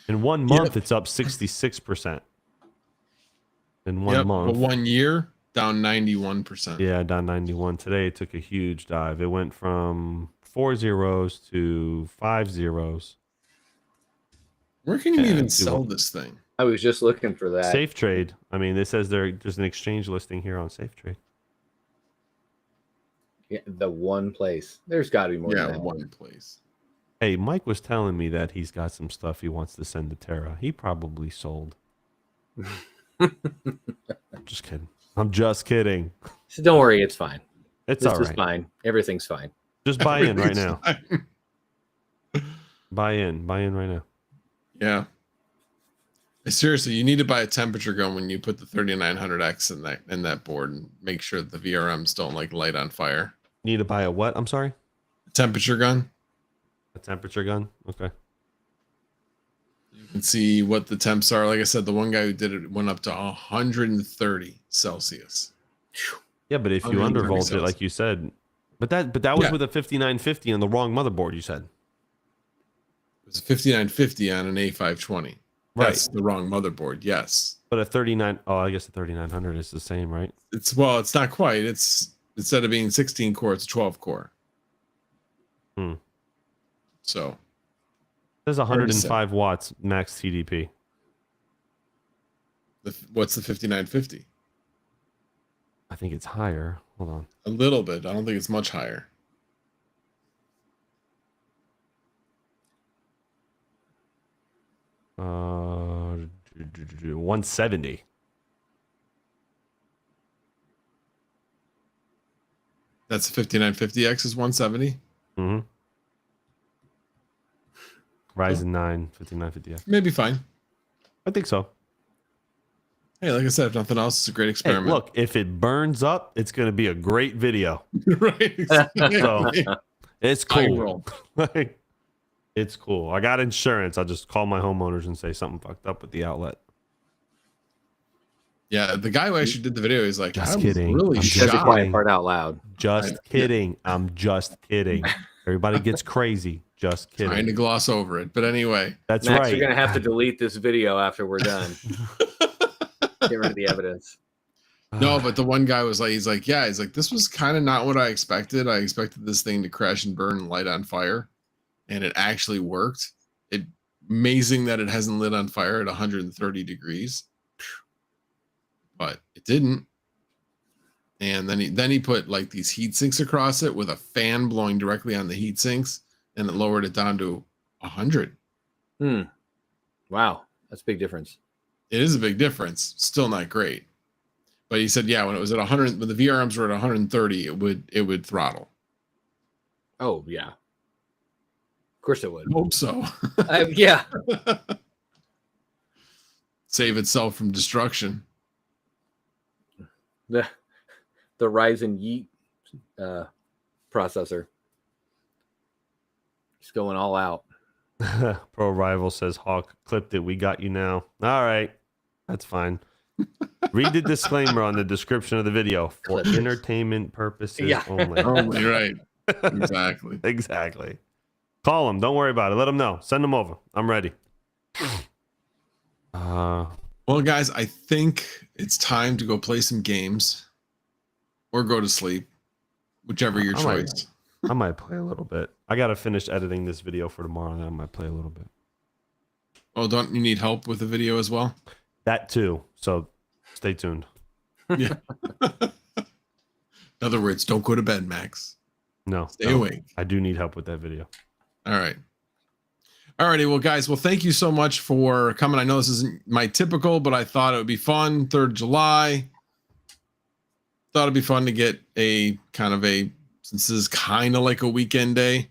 In 1 month, it's up 66%. In 1 month. But 1 year, down 91%. Yeah, down 91. Today, it took a huge dive. It went from 4 zeros to 5 zeros. Where can you even sell this thing? I was just looking for that. Safe Trade. I mean, it says there's an exchange listing here on Safe Trade. Yeah, the one place. There's got to be more than that. One place. Hey, Mike was telling me that he's got some stuff he wants to send to Terra. He probably sold. Just kidding. I'm just kidding. So don't worry, it's fine. It's all This is right. fine. Everything's fine. Just buy in right now. Buy in right now. Yeah. Seriously, you need to buy a temperature gun when you put the 3900X in that board and make sure that the VRMs don't like light on fire. Need to buy a what? I'm sorry? A temperature gun. A temperature gun? Okay. You can see what the temps are. Like I said, the one guy who did it went up to 130 Celsius. Yeah, but if you 130 undervolt it, Celsius. like you said, but that was Yeah. with a 5950 on the wrong motherboard, you said. It was a 5950 on an A520. Right. That's the wrong motherboard. Yes. But a 39, oh, I guess the 3900 is the same, right? It's not quite. It's instead of being 16 core, it's 12 core. Hmm. So There's 105 watts max TDP. what's the 5950? I think it's higher. Hold on. A little bit. I don't think it's much higher. Uh, 170. That's the 5950X is 170. Mm-hmm. Ryzen 9 5950X. Maybe fine. I think so. Hey, like I said, if nothing else, it's a great Hey, experiment. look, if it burns up, it's going to be a great video. Right. Exactly. So it's I cool. roll. Like, it's cool. I got insurance. I'll just call my homeowners and say something fucked up with the outlet. Yeah, the guy who actually did the video, he's like, Just I'm kidding. really I'm Says just the shocked. quiet part out loud. Just kidding. I'm just kidding. Everybody gets crazy. Just Trying kidding. to gloss over it. But anyway, That's Max, right. you're gonna have to delete this video after we're done. Get rid of the evidence. no, but the one guy was like, he's like, this was kind of not what I expected. I expected this thing to crash and burn and light on fire. And it actually worked. Amazing that it hasn't lit on fire at 130 degrees. But it didn't. And then he put like these heat sinks across it with a fan blowing directly on the heat sinks, and it lowered it down to 100. Wow, that's a big difference. It is a big difference. Still not great. But he said, yeah, when it was at 100, when the VRMs were at 130, it would throttle. Oh yeah, of course it would. Hope so. Yeah, Save itself from destruction. the Ryzen Yeet processor. It's going all out. Pro Rival says, Hawk clipped it. We got you now. All right. That's fine. Read the disclaimer on the description of the video for Clip. entertainment purposes Yeah. only. Only right. Exactly. Exactly. Call them. Don't worry about it. Let them know. Send them over. I'm ready. Well, guys, I think it's time to go play some games or go to sleep, whichever your I might- choice. I might play a little bit. I got to finish editing this video for tomorrow, and then I might play a little bit. Oh, don't you need help with the video as well? That too. So stay tuned. Yeah. In other words, don't go to bed, Max. No. Stay no, awake. I do need help with that video. All right. All righty. Well, guys, thank you so much for coming. I know this isn't my typical, but I thought it would be fun. 3rd of July. Thought it'd be fun to get a kind of a, since this is kind of like a weekend day,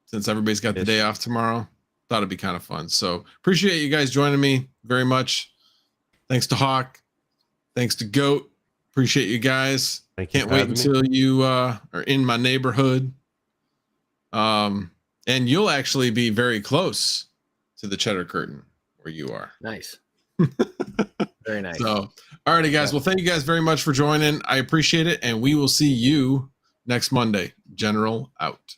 since everybody's got the Yes. day off tomorrow. Thought it'd be kind of fun. So appreciate you guys joining me very much. Thanks to Hawk. Thanks to Goat. Appreciate you guys. Thank you. Can't for wait having me. until you are in my neighborhood. And you'll actually be very close to the Cheddar Curtain where you are. Nice. Very nice. So, all righty, guys. Well, thank you guys very much for joining. I appreciate it. And we will see you next Monday. General out.